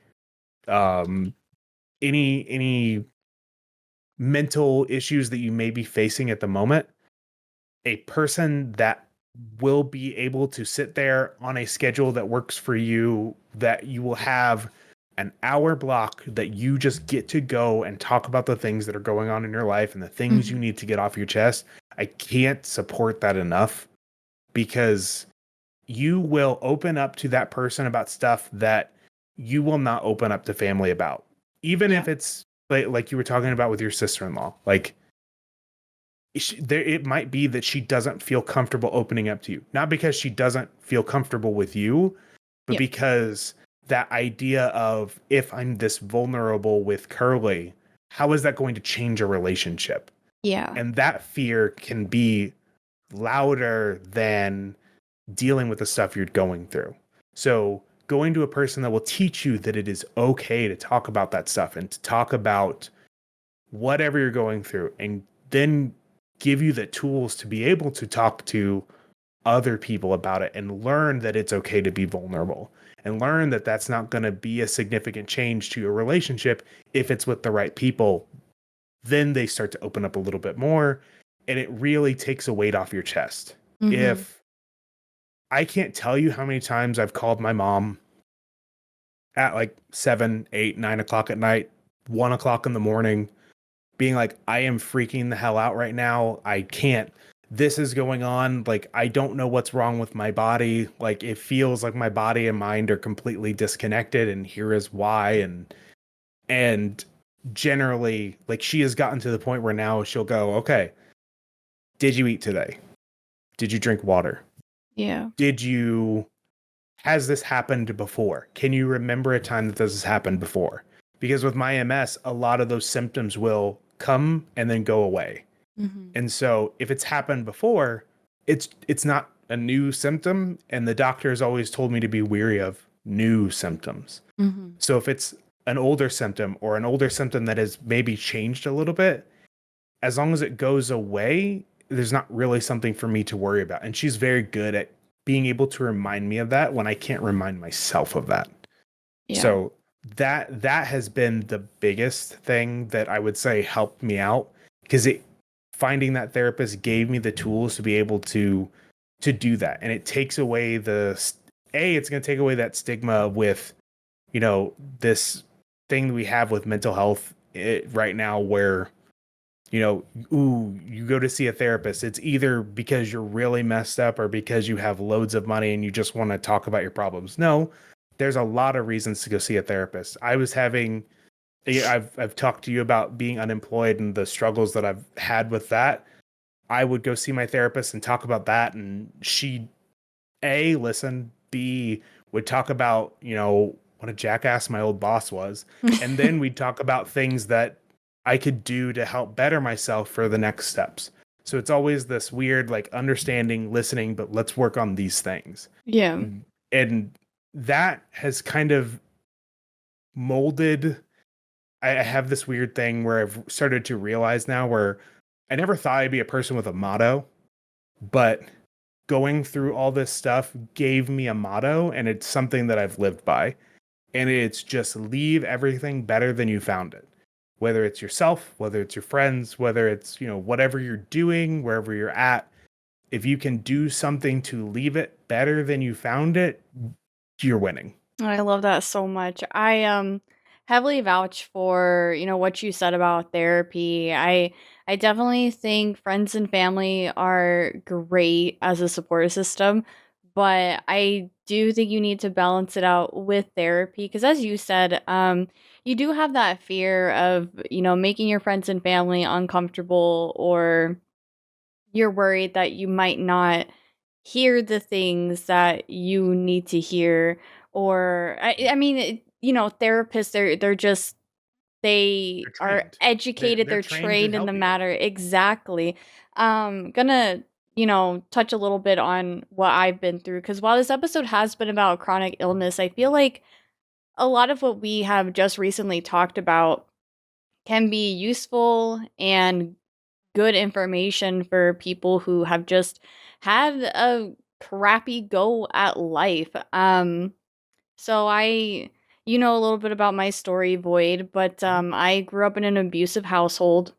um, any mental issues that you may be facing at the moment, a person that will be able to sit there on a schedule that works for you, that you will have an hour block that you just get to go and talk about the things that are going on in your life and the things you Mhm. need to get off your chest. I can't support that enough, because you will open up to that person about stuff that you will not open up to family about. Even Yeah. if it's like you were talking about with your sister-in-law, like there it might be that she doesn't feel comfortable opening up to you, not because she doesn't feel comfortable with you, but Yeah. because that idea of, if I'm this vulnerable with Curly, how is that going to change a relationship? Yeah. And that fear can be louder than dealing with the stuff you're going through. So going to a person that will teach you that it is okay to talk about that stuff and to talk about whatever you're going through, and then give you the tools to be able to talk to other people about it and learn that it's okay to be vulnerable, and learn that that's not going to be a significant change to your relationship if it's with the right people. Then they start to open up a little bit more, and it really takes a weight off your chest. Mhm. If I can't tell you how many times I've called my mom at like 7, 8, 9 o'clock at night, 1 o'clock in the morning, being like, I am freaking the hell out right now. I can't. This is going on. Like, I don't know what's wrong with my body. Like, it feels like my body and mind are completely disconnected, and here is why. And generally, like, she has gotten to the point where now she'll go, okay, did you eat today? Did you drink water? Yeah. Did you Has this happened before? Can you remember a time that this has happened before? Because with my MS, a lot of those symptoms will come and then go away. Mhm. And so if it's happened before, it's not a new symptom, and the doctor has always told me to be weary of new symptoms. Mhm. So if it's an older symptom, or an older symptom that has maybe changed a little bit, as long as it goes away, there's not really something for me to worry about. And she's very good at being able to remind me of that when I can't remind myself of that. Yeah. So that has been the biggest thing that I would say helped me out, because it finding that therapist gave me the tools to be able to do that, and it takes away it's going to take away that stigma with, this thing we have with mental health right now, where, ooh, you go to see a therapist, it's either because you're really messed up or because you have loads of money and you just want to talk about your problems. No, there's a lot of reasons to go see a therapist. I've talked to you about being unemployed and the struggles that I've had with that. I would go see my therapist and talk about that, and she A, listen, B, would talk about, what a jackass my old boss was. And then we'd talk about things that I could do to help better myself for the next steps. So it's always this weird, like, understanding, listening, but let's work on these things. Yeah. And that has kind of molded. I have this weird thing where I've started to realize now, where I never thought I'd be a person with a motto, but going through all this stuff gave me a motto, and it's something that I've lived by. And it's just leave everything better than you found it. Whether it's yourself, whether it's your friends, whether it's, whatever you're doing, wherever you're at, if you can do something to leave it better than you found it, you're winning. I love that so much. I heavily vouch for, what you said about therapy. I definitely think friends and family are great as a support system, but I do think you need to balance it out with therapy because as you said, you do have that fear of, making your friends and family uncomfortable, or you're worried that you might not hear the things that you need to hear. Or I mean therapists, they're just, they They're are trained. educated, They're they're trained to trained in the help you. matter. Exactly. Gonna, touch a little bit on what I've been through, because while this episode has been about chronic illness, I feel like a lot of what we have just recently talked about can be useful and good information for people who have just had a crappy go at life. So you know a little bit about my story, Void, but I grew up in an abusive household.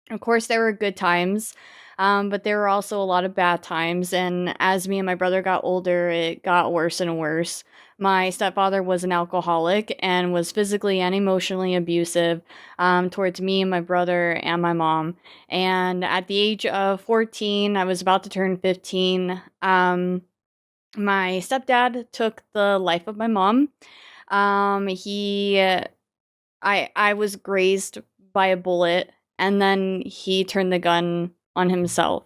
Of course, there were good times, but there were also a lot of bad times. And as me and my brother got older, it got worse and worse. My stepfather was an alcoholic and was physically and emotionally abusive towards me and my brother and my mom. And at the age of 14, I was about to turn 15. My stepdad took the life of my mom. He I was grazed by a bullet, and then he turned the gun on himself.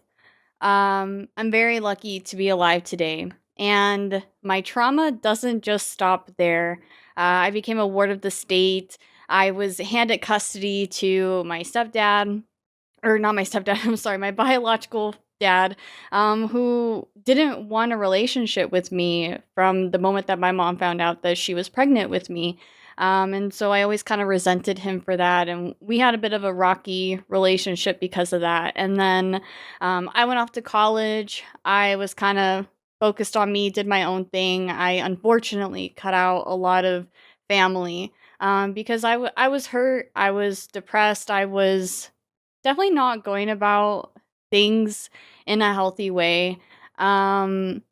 I'm very lucky to be alive today, and my trauma doesn't just stop there. I became a ward of the state. I was handed custody to my stepdad, or not my stepdad, I'm sorry, my biological dad, who didn't want a relationship with me from the moment that my mom found out that she was pregnant with me. And so I always kind of resented him for that. And we had a bit of a rocky relationship because of that. And then I went off to college. I was kind of focused on me, did my own thing. I unfortunately cut out a lot of family because I was hurt. I was depressed. I was definitely not going about things in a healthy way. Um,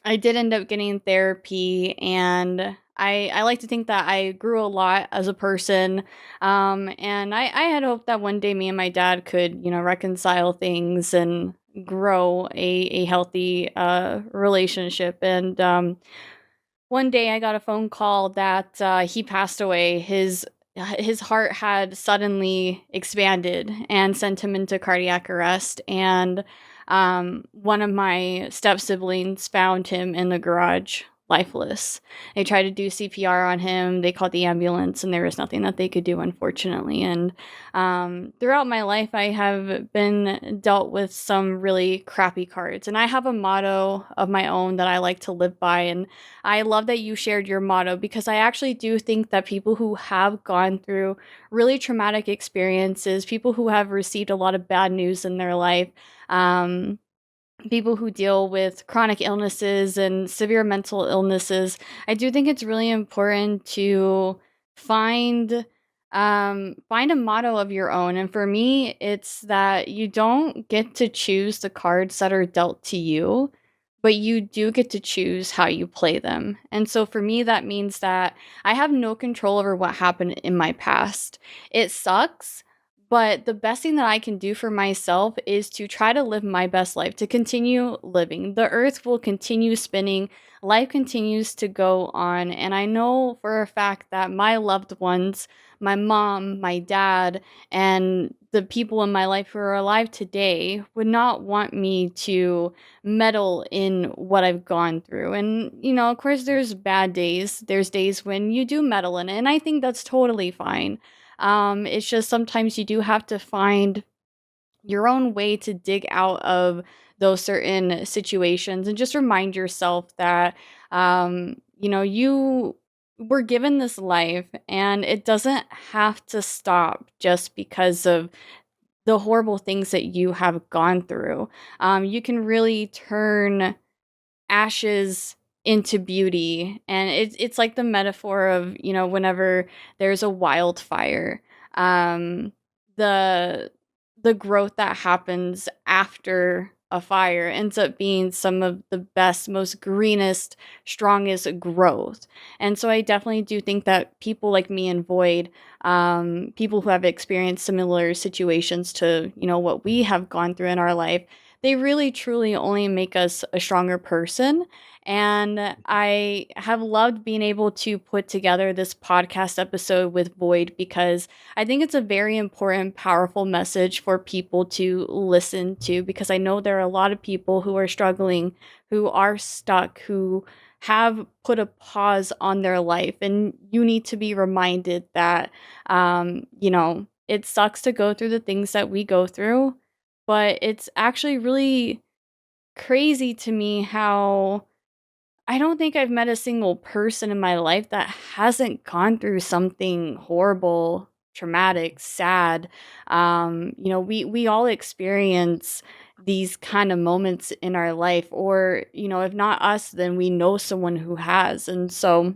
I did end up getting therapy, and I like to think that I grew a lot as a person. And I had hoped that one day me and my dad could, reconcile things and grow a healthy relationship. And one day I got a phone call that he passed away. His heart had suddenly expanded and sent him into cardiac arrest. And one of my step siblings found him in the garage, lifeless. They tried to do CPR on him. They called the ambulance, and there was nothing that they could do, unfortunately. And throughout my life, I have been dealt with some really crappy cards. And I have a motto of my own that I like to live by. And I love that you shared your motto, because I actually do think that people who have gone through really traumatic experiences, people who have received a lot of bad news in their life, um, people who deal with chronic illnesses and severe mental illnesses, I do think it's really important to find find a motto of your own. And for me, it's that you don't get to choose the cards that are dealt to you, but you do get to choose how you play them. And so for me, that means that I have no control over what happened in my past. It sucks, but the best thing that I can do for myself is to try to live my best life, to continue living. The earth will continue spinning, life continues to go on. And I know for a fact that my loved ones, my mom, my dad, and the people in my life who are alive today would not want me to meddle in what I've gone through. And, of course, there's bad days. There's days when you do meddle in it. And I think that's totally fine. It's just sometimes you do have to find your own way to dig out of those certain situations and just remind yourself that, you were given this life and it doesn't have to stop just because of the horrible things that you have gone through. You can really turn ashes into beauty, and it's like the metaphor of, whenever there's a wildfire, um the the growth that happens after a fire ends up being some of the best, most greenest, strongest growth. And so I definitely do think that people like me and Void, people who have experienced similar situations to, what we have gone through in our life, they really truly only make us a stronger person. And I have loved being able to put together this podcast episode with Void because I think it's a very important, powerful message for people to listen to, because I know there are a lot of people who are struggling, who are stuck, who have put a pause on their life. And you need to be reminded that, it sucks to go through the things that we go through, but it's actually really crazy to me how I don't think I've met a single person in my life that hasn't gone through something horrible, traumatic, sad. We all experience these kind of moments in our life, or, if not us, then we know someone who has. And so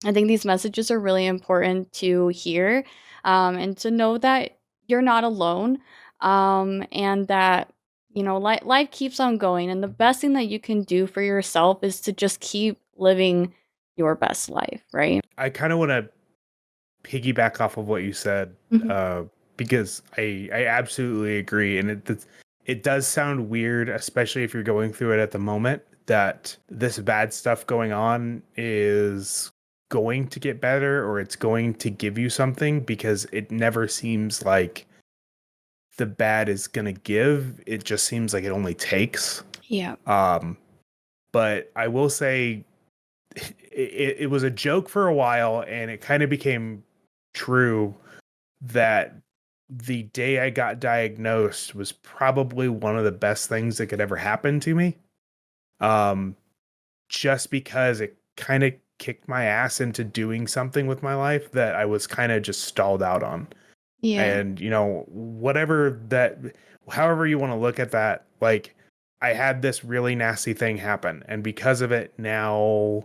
I think these messages are really important to hear, and to know that you're not alone, and that, life keeps on going. And the best thing that you can do for yourself is to just keep living your best life, right? I kind of want to piggyback off of what you said, Mhm. uh, because I absolutely agree, and it does sound weird, especially if you're going through it at the moment, that this bad stuff going on is going to get better or it's going to give you something, because it never seems like the bad is gonna give. It just seems like it only takes. Yeah. Um, but I will say it was a joke for a while, and it kind of became true that the day I got diagnosed was probably one of the best things that could ever happen to me. Um, just because it kind of kicked my ass into doing something with my life that I was kind of just stalled out on. Yeah. And, whatever that, however you want to look at that, like, I had this really nasty thing happen. And because of it, now,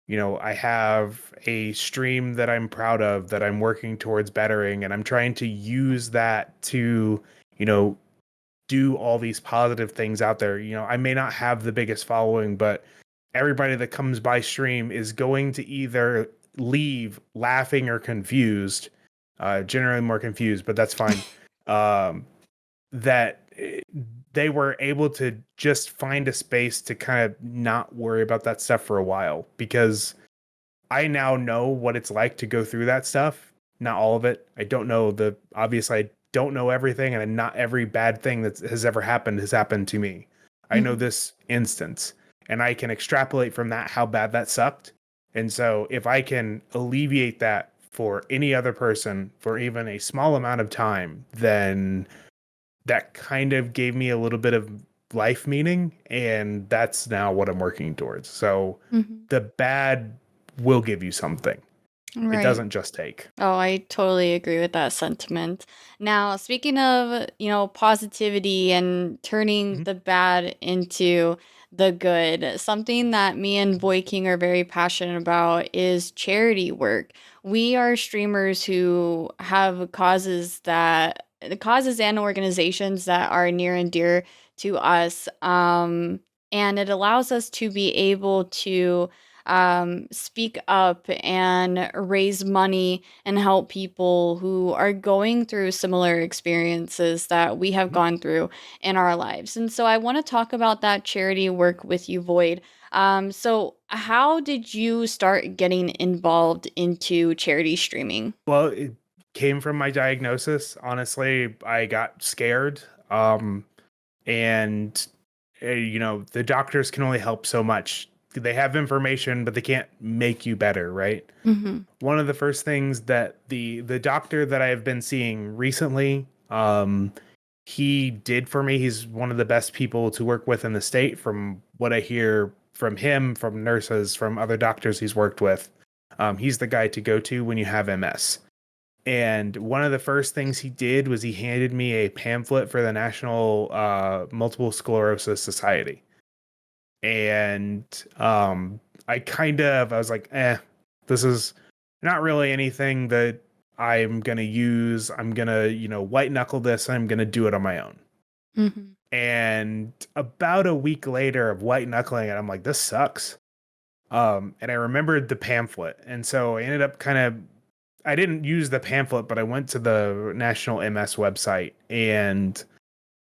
I have a stream that I'm proud of, that I'm working towards bettering. And I'm trying to use that to, you know, do all these positive things out there. I may not have the biggest following, but everybody that comes by stream is going to either leave laughing or confused, generally more confused, but that's fine. Um, that they were able to just find a space to kind of not worry about that stuff for a while, because I now know what it's like to go through that stuff. Not all of it. I don't know obviously I don't know everything, and not every bad thing that has happened to me. I know Mhm. this instance, and I can extrapolate from that how bad that sucked. And so if I can alleviate that for any other person for even a small amount of time, then that kind of gave me a little bit of life meaning, and that's now what I'm working towards. So Mhm. the bad will give you something. It Right. doesn't just take. Oh, I totally agree with that sentiment. Now, speaking of, positivity and turning Mhm. the bad into the good. Something that me and Boy King are very passionate about is charity work. We are streamers who have causes and organizations that are near and dear to us. And it allows us to be able to speak up and raise money and help people who are going through similar experiences that we have gone through in our lives. And so I want to talk about that charity work with you, Void. So how did you start getting involved into charity streaming? Well, it came from my diagnosis. Honestly, I got scared. And the doctors can only help so much. They have information, but they can't make you better, right? Mm-hmm. One of the first things that the doctor that I have been seeing recently, he did for me. He's one of the best people to work with in the state, from what I hear from him, from nurses, from other doctors he's worked with. He's the guy to go to when you have MS. And one of the first things he did was he handed me a pamphlet for the National Multiple Sclerosis Society. And I was like, this is not really anything that I'm going to use. I'm going to, white knuckle this. I'm going to do it on my own. Mm-hmm. And about a week later of white knuckling it, I'm like, this sucks. And I remembered the pamphlet. And so I ended up I didn't use the pamphlet, but I went to the National MS website and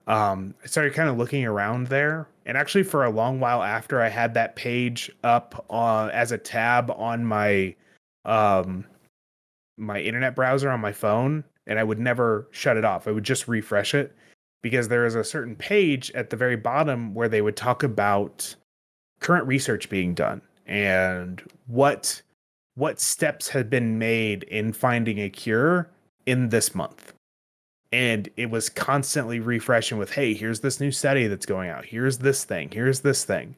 I started kind of looking around there. And actually, for a long while after, I had that page up as a tab on my my internet browser on my phone, and I would never shut it off. I would just refresh it because there is a certain page at the very bottom where they would talk about current research being done and what steps had been made in finding a cure in this month. And it was constantly refreshing with, hey, here's this new study that's going out. Here's this thing. Here's this thing.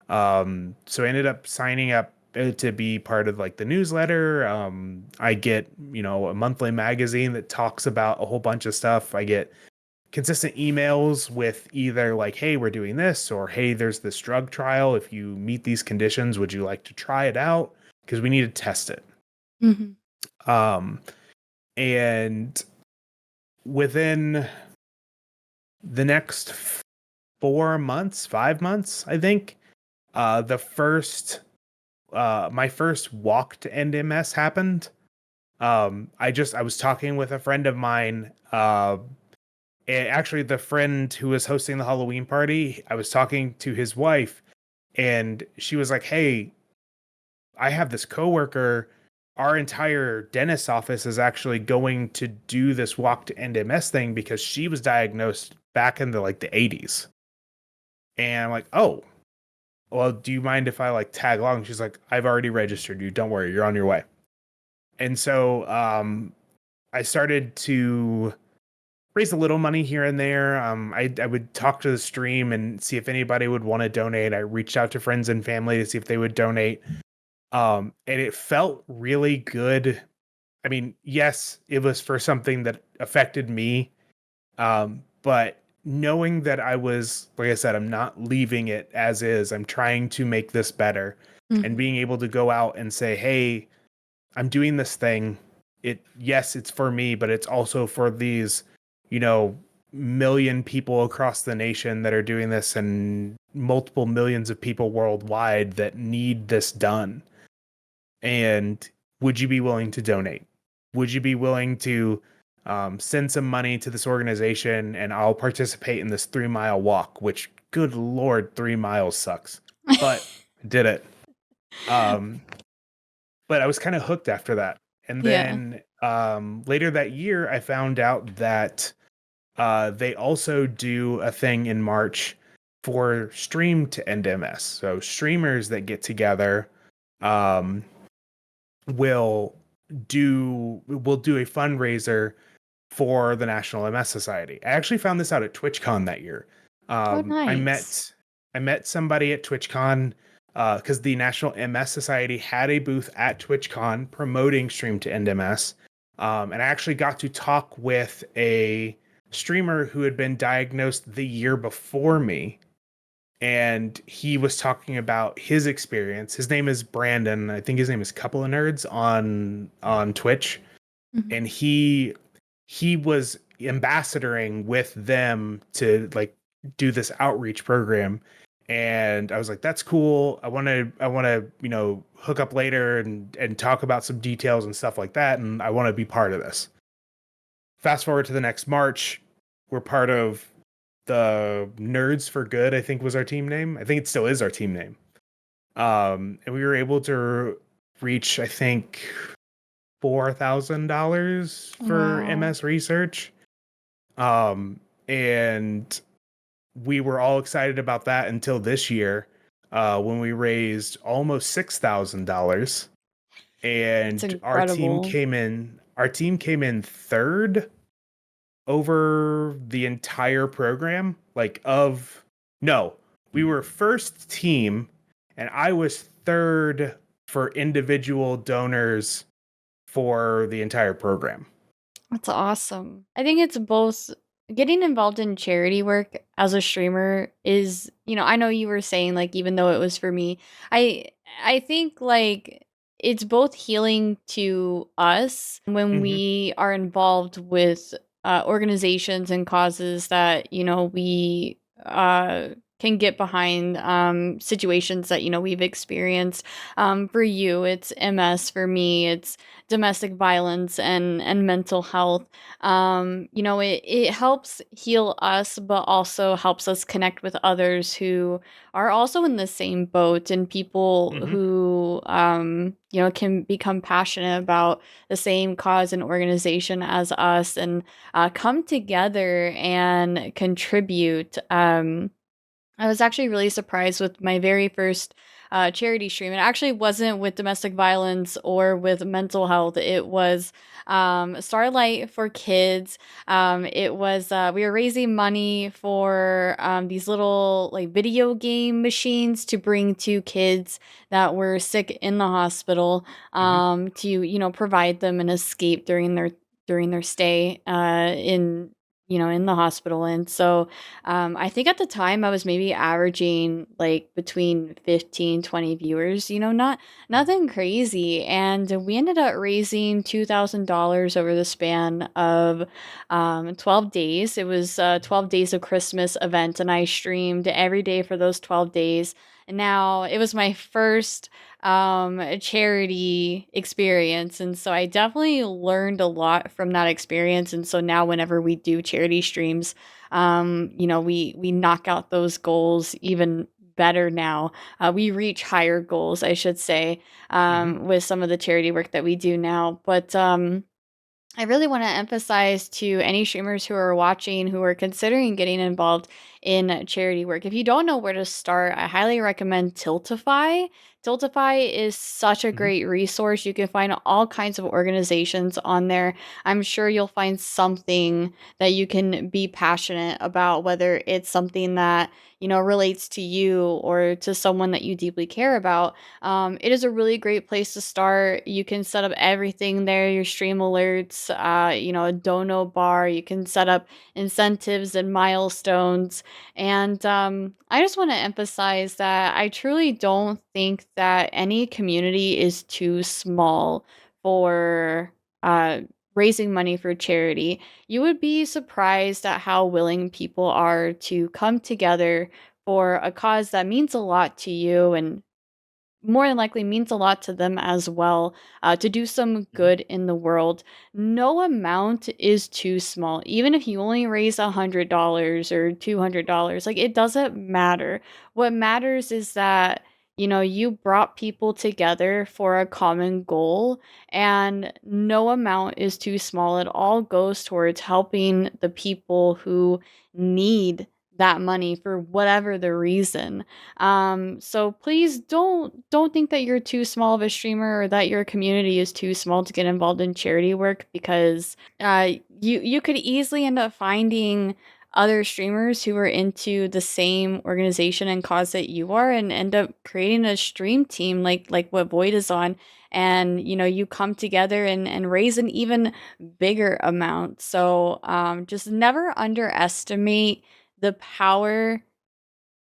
So I ended up signing up to be part of like the newsletter. I get, a monthly magazine that talks about a whole bunch of stuff. I get consistent emails with either like, hey, we're doing this, or hey, there's this drug trial. If you meet these conditions, would you like to try it out? Because we need to test it. Mm-hmm. And within the next 5 months, I think, my first walk to end MS happened. I was talking with a friend of mine, actually the friend who was hosting the Halloween party. I was talking to his wife, and she was like, hey, I have this coworker. Our entire dentist's office is actually going to do this walk to end MS thing because she was diagnosed back in the 80s. And I'm like, oh, well, do you mind if I tag along? She's like, I've already registered you. Don't worry, you're on your way. And so I started to raise a little money here and there. I would talk to the stream and see if anybody would want to donate. I reached out to friends and family to see if they would donate. And it felt really good. I mean, yes, it was for something that affected me. But knowing that I was, like I said, I'm not leaving it as is. I'm trying to make this better. Mm-hmm. And being able to go out and say, hey, I'm doing this thing. Yes, it's for me, but it's also for these, million people across the nation that are doing this, and multiple millions of people worldwide that need this done. And would you be willing to donate? Would you be willing to send some money to this organization, and I'll participate in this 3-mile walk, which, good Lord, 3 miles sucks, but did it. But I was kind of hooked after that. And Yeah. then later that year, I found out that they also do a thing in March for Stream to End MS. So streamers that get together will do a fundraiser for the National MS Society. I actually found this out at TwitchCon that year. Oh, I nice. met somebody at TwitchCon because the National MS Society had a booth at TwitchCon promoting Stream to End MS. And I actually got to talk with a streamer who had been diagnosed the year before me. and he was talking about his experience. His name is Brandon. I think his name is Couple of Nerds on Twitch, Mhm. and he was ambassadoring with them to like do this outreach program. And I was like, that's cool. I want to, hook up later and talk about some details and stuff like that. And I want to be part of this. Fast forward to the next March, we're part of the Nerds for Good, I think was our team name. I think it still is our team name. And we were able to reach, I think, $4,000 for Wow. MS research. Um, and we were all excited about that until this year, when we raised almost $6,000, It's and incredible. our team came in third over the entire program. No, we were first team, and I was third for individual donors for the entire program. That's awesome. I think it's both getting involved in charity work as a streamer is, I know you were saying like even though it was for me, I I think like it's both healing to us when Hmm. we are involved with organizations and causes that, we can get behind situations that, we've experienced. For you, it's MS. For me, it's domestic violence and mental health. It helps heal us, but also helps us connect with others who are also in the same boat, and people Hmm. who can become passionate about the same cause and organization as us, and come together and contribute. I was actually really surprised with my very first charity stream. It actually wasn't with domestic violence or with mental health. It was Starlight for Kids. It was we were raising money for these little like video game machines to bring to kids that were sick in the hospital, Hmm. to provide them an escape during their stay in the hospital. And so I think at the time I was maybe averaging like between 15, 20 viewers, not nothing crazy. And we ended up raising $2,000 over the span of 12 days. It was 12 days of Christmas event, and I streamed every day for those 12 days. And now it was my first charity experience, and so I definitely learned a lot from that experience. And so now whenever we do charity streams, we knock out those goals even better now. We reach higher goals, I should say, Hmm. with some of the charity work that we do now. But I really want to emphasize to any streamers who are watching who are considering getting involved in charity work. If you don't know where to start, I highly recommend Tiltify. Tiltify is such a Hmm. great resource. You can find all kinds of organizations on there. I'm sure you'll find something that you can be passionate about, whether it's something that, relates to you or to someone that you deeply care about. It is a really great place to start. You can set up everything there, your stream alerts, a dono bar. You can set up incentives and milestones. And I just want to emphasize that I truly don't think that any community is too small for uh, raising money for charity. You would be surprised at how willing people are to come together for a cause that means a lot to you, and more than likely means a lot to them as well, to do some Hmm. good in the world. No amount is too small. Even if you only raise $100 or $200, like it doesn't matter. What matters is that you brought people together for a common goal, and no amount is too small. It all goes towards helping the people who need that money for whatever the reason. So please don't think that you're too small of a streamer or that your community is too small to get involved in charity work, because you could easily end up finding other streamers who are into the same organization and cause that you are, and end up creating a stream team like what Void is on. And you come together and raise an even bigger amount. So just never underestimate the power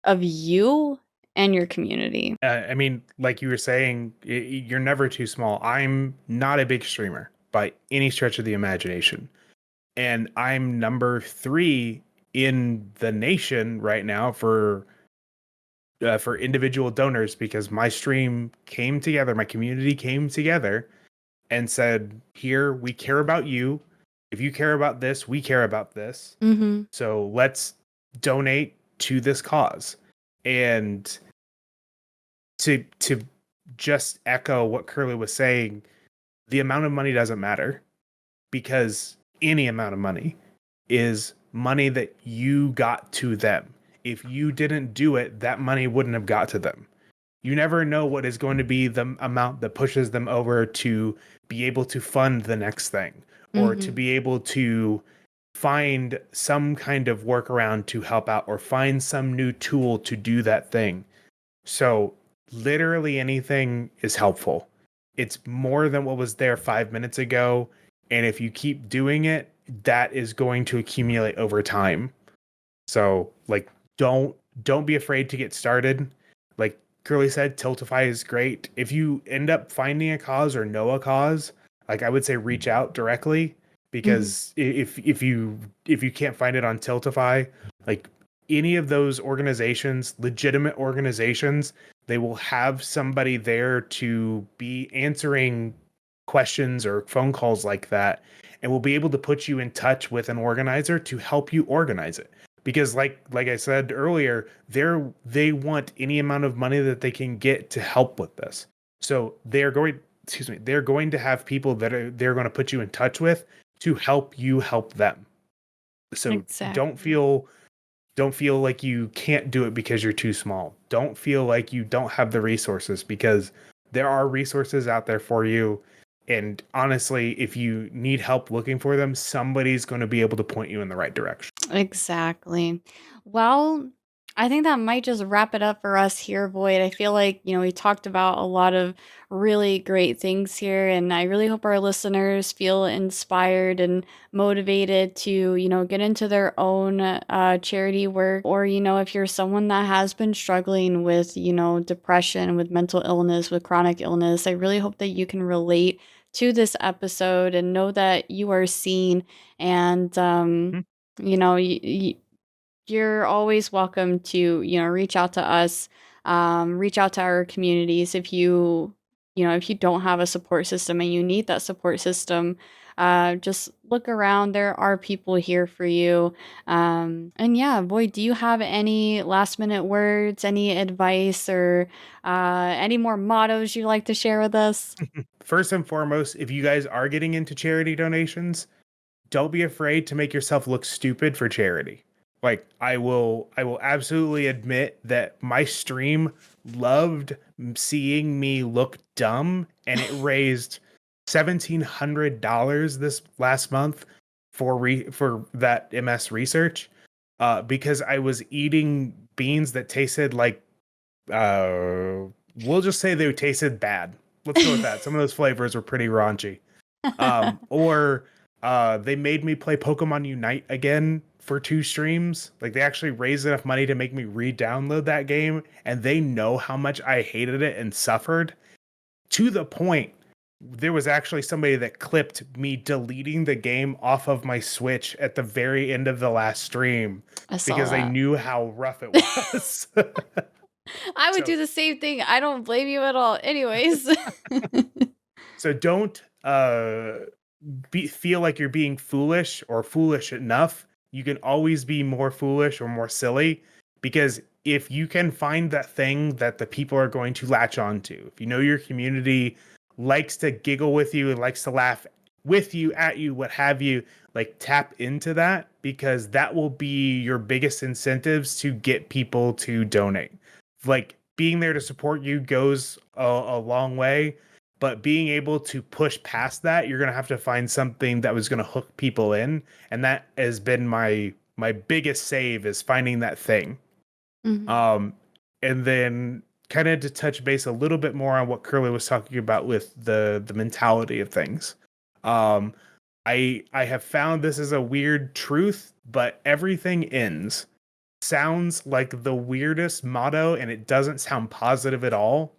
of you and your community. I mean, like you were saying, you're never too small. I'm not a big streamer by any stretch of the imagination. And I'm number 3 in the nation right now for individual donors because my stream came together, my community came together and said, "Here, we care about you. If you care about this, we care about this. Mm-hmm. So let's donate to this cause." And to just echo what Curly was saying, the amount of money doesn't matter because any amount of money is money that you got to them. If you didn't do it, that money wouldn't have got to them. You never know what is going to be the amount that pushes them over to be able to fund the next thing or to Mm-hmm. be able to find some kind of workaround to help out or find some new tool to do that thing. So literally anything is helpful. It's more than what was there 5 minutes ago. And if you keep doing it, that is going to accumulate over time. So like don't be afraid to get started. Like Curly said, Tiltify is great. If you end up finding a cause or know a cause, like I would say reach out directly Mm-hmm. because if you can't find it on Tiltify, like any of those organizations, legitimate organizations, they will have somebody there to be answering questions or phone calls like that and will be able to put you in touch with an organizer to help you organize it because like I said earlier, they want any amount of money that they can get to help with this. So they're going to have people that they're going to put you in touch with to help you help them. So Exactly. don't feel like you can't do it because you're too small. Don't feel like you don't have the resources because there are resources out there for you. And honestly, if you need help looking for them, somebody's going to be able to point you in the right direction. Exactly. Well, I think that might just wrap it up for us here, Void. I feel like, we talked about a lot of really great things here, and I really hope our listeners feel inspired and motivated to, get into their own charity work. Or, if you're someone that has been struggling with, depression, with mental illness, with chronic illness, I really hope that you can relate to this episode and know that you are seen and, Hmm. you know, you're always welcome to, reach out to us, reach out to our communities if you don't have a support system and you need that support system. Just look around. There are people here for you. And yeah, boy, do you have any last minute words, any advice, or any more mottos you'd like to share with us? First and foremost, if you guys are getting into charity donations, don't be afraid to make yourself look stupid for charity. Like I will absolutely admit that my stream loved seeing me look dumb and it raised $1,700 this last month for that MS research because I was eating beans that tasted like uh we'll just say they tasted bad. Let's go with that. Some of those flavors were pretty raunchy. Or they made me play Pokemon Unite again for 2 streams. Like they actually raised enough money to make me re-download that game, and they know how much I hated it and suffered to the point there was actually somebody that clipped me deleting the game off of my Switch at the very end of the last stream I saw because they that. knew how rough it was. I would so do the same thing. I don't blame you at all. Anyways. so don't feel like you're being foolish or foolish enough. You can always be more foolish or more silly because if you can find that thing that the people are going to latch onto, if you know your community likes to giggle with you and likes to laugh with you, at you, what have you, like tap into that because that will be your biggest incentives to get people to donate. Like being there to support you goes a long way, but being able to push past that, you're gonna have to find something that was gonna hook people in, and that has been my biggest save is finding that thing. Mhm. Um, and then kind of to touch base a little bit more on what Curly was talking about with the mentality of things. Um, I have found this is a weird truth, but everything ends. sounds like the weirdest motto, and it doesn't sound positive at all,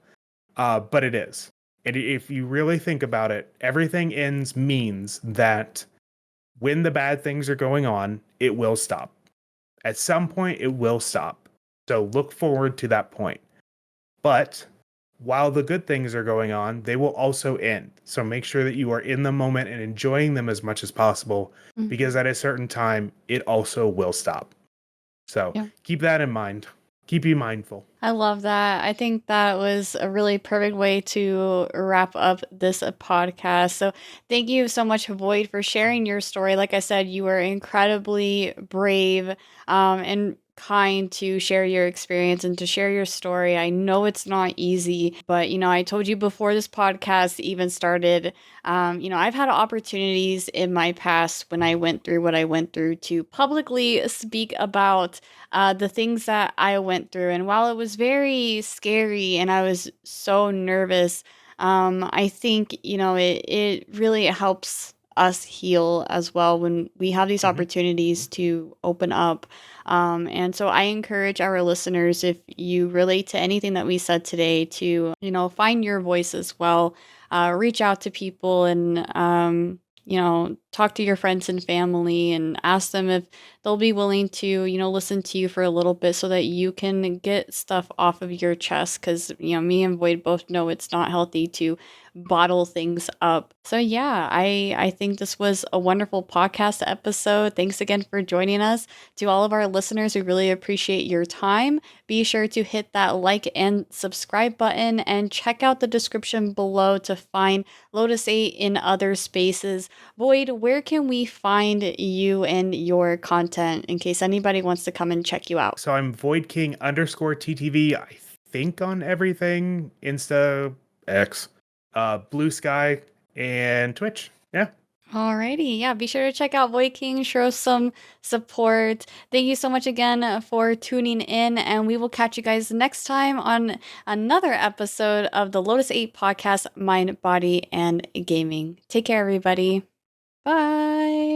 but it is. And if you really think about it, everything ends means that when the bad things are going on, it will stop. At some point, it will stop. So look forward to that point. But while the good things are going on, they will also end. So make sure that you are in the moment and enjoying them as much as possible, because Mhm. at a certain time, it also will stop. So Yeah. keep that in mind. Keep you mindful. I love that. I think that was a really perfect way to wrap up this podcast. So, thank you so much, Void, for sharing your story. Like I said, you were incredibly brave and kind to share your experience and to share your story. I know it's not easy, but I told you before this podcast even started, I've had opportunities in my past when I went through what I went through to publicly speak about the things that I went through. And while it was very scary and I was so nervous, I think, it really helps us heal as well when we have these Hmm. opportunities to open up. And so I encourage our listeners, if you relate to anything that we said today, to, find your voice as well. Reach out to people and, talk to your friends and family and ask them if they'll be willing to, listen to you for a little bit so that you can get stuff off of your chest. Cause, me and Void both know it's not healthy to bottle things up. So yeah, I think this was a wonderful podcast episode. Thanks again for joining us. To all of our listeners, we really appreciate your time. Be sure to hit that like and subscribe button and check out the description below to find Lotus 8 in other spaces. Void, where can we find you and your content in case anybody wants to come and check you out? So I'm Void King underscore TTV, I think on everything, Insta, X, Blue Sky, and Twitch. Yeah. Alrighty, yeah, be sure to check out Void King, show some support. Thank you so much again for tuning in, and we will catch you guys next time on another episode of the Lotus 8 podcast, Mind, Body, and Gaming. Take care, everybody. Bye.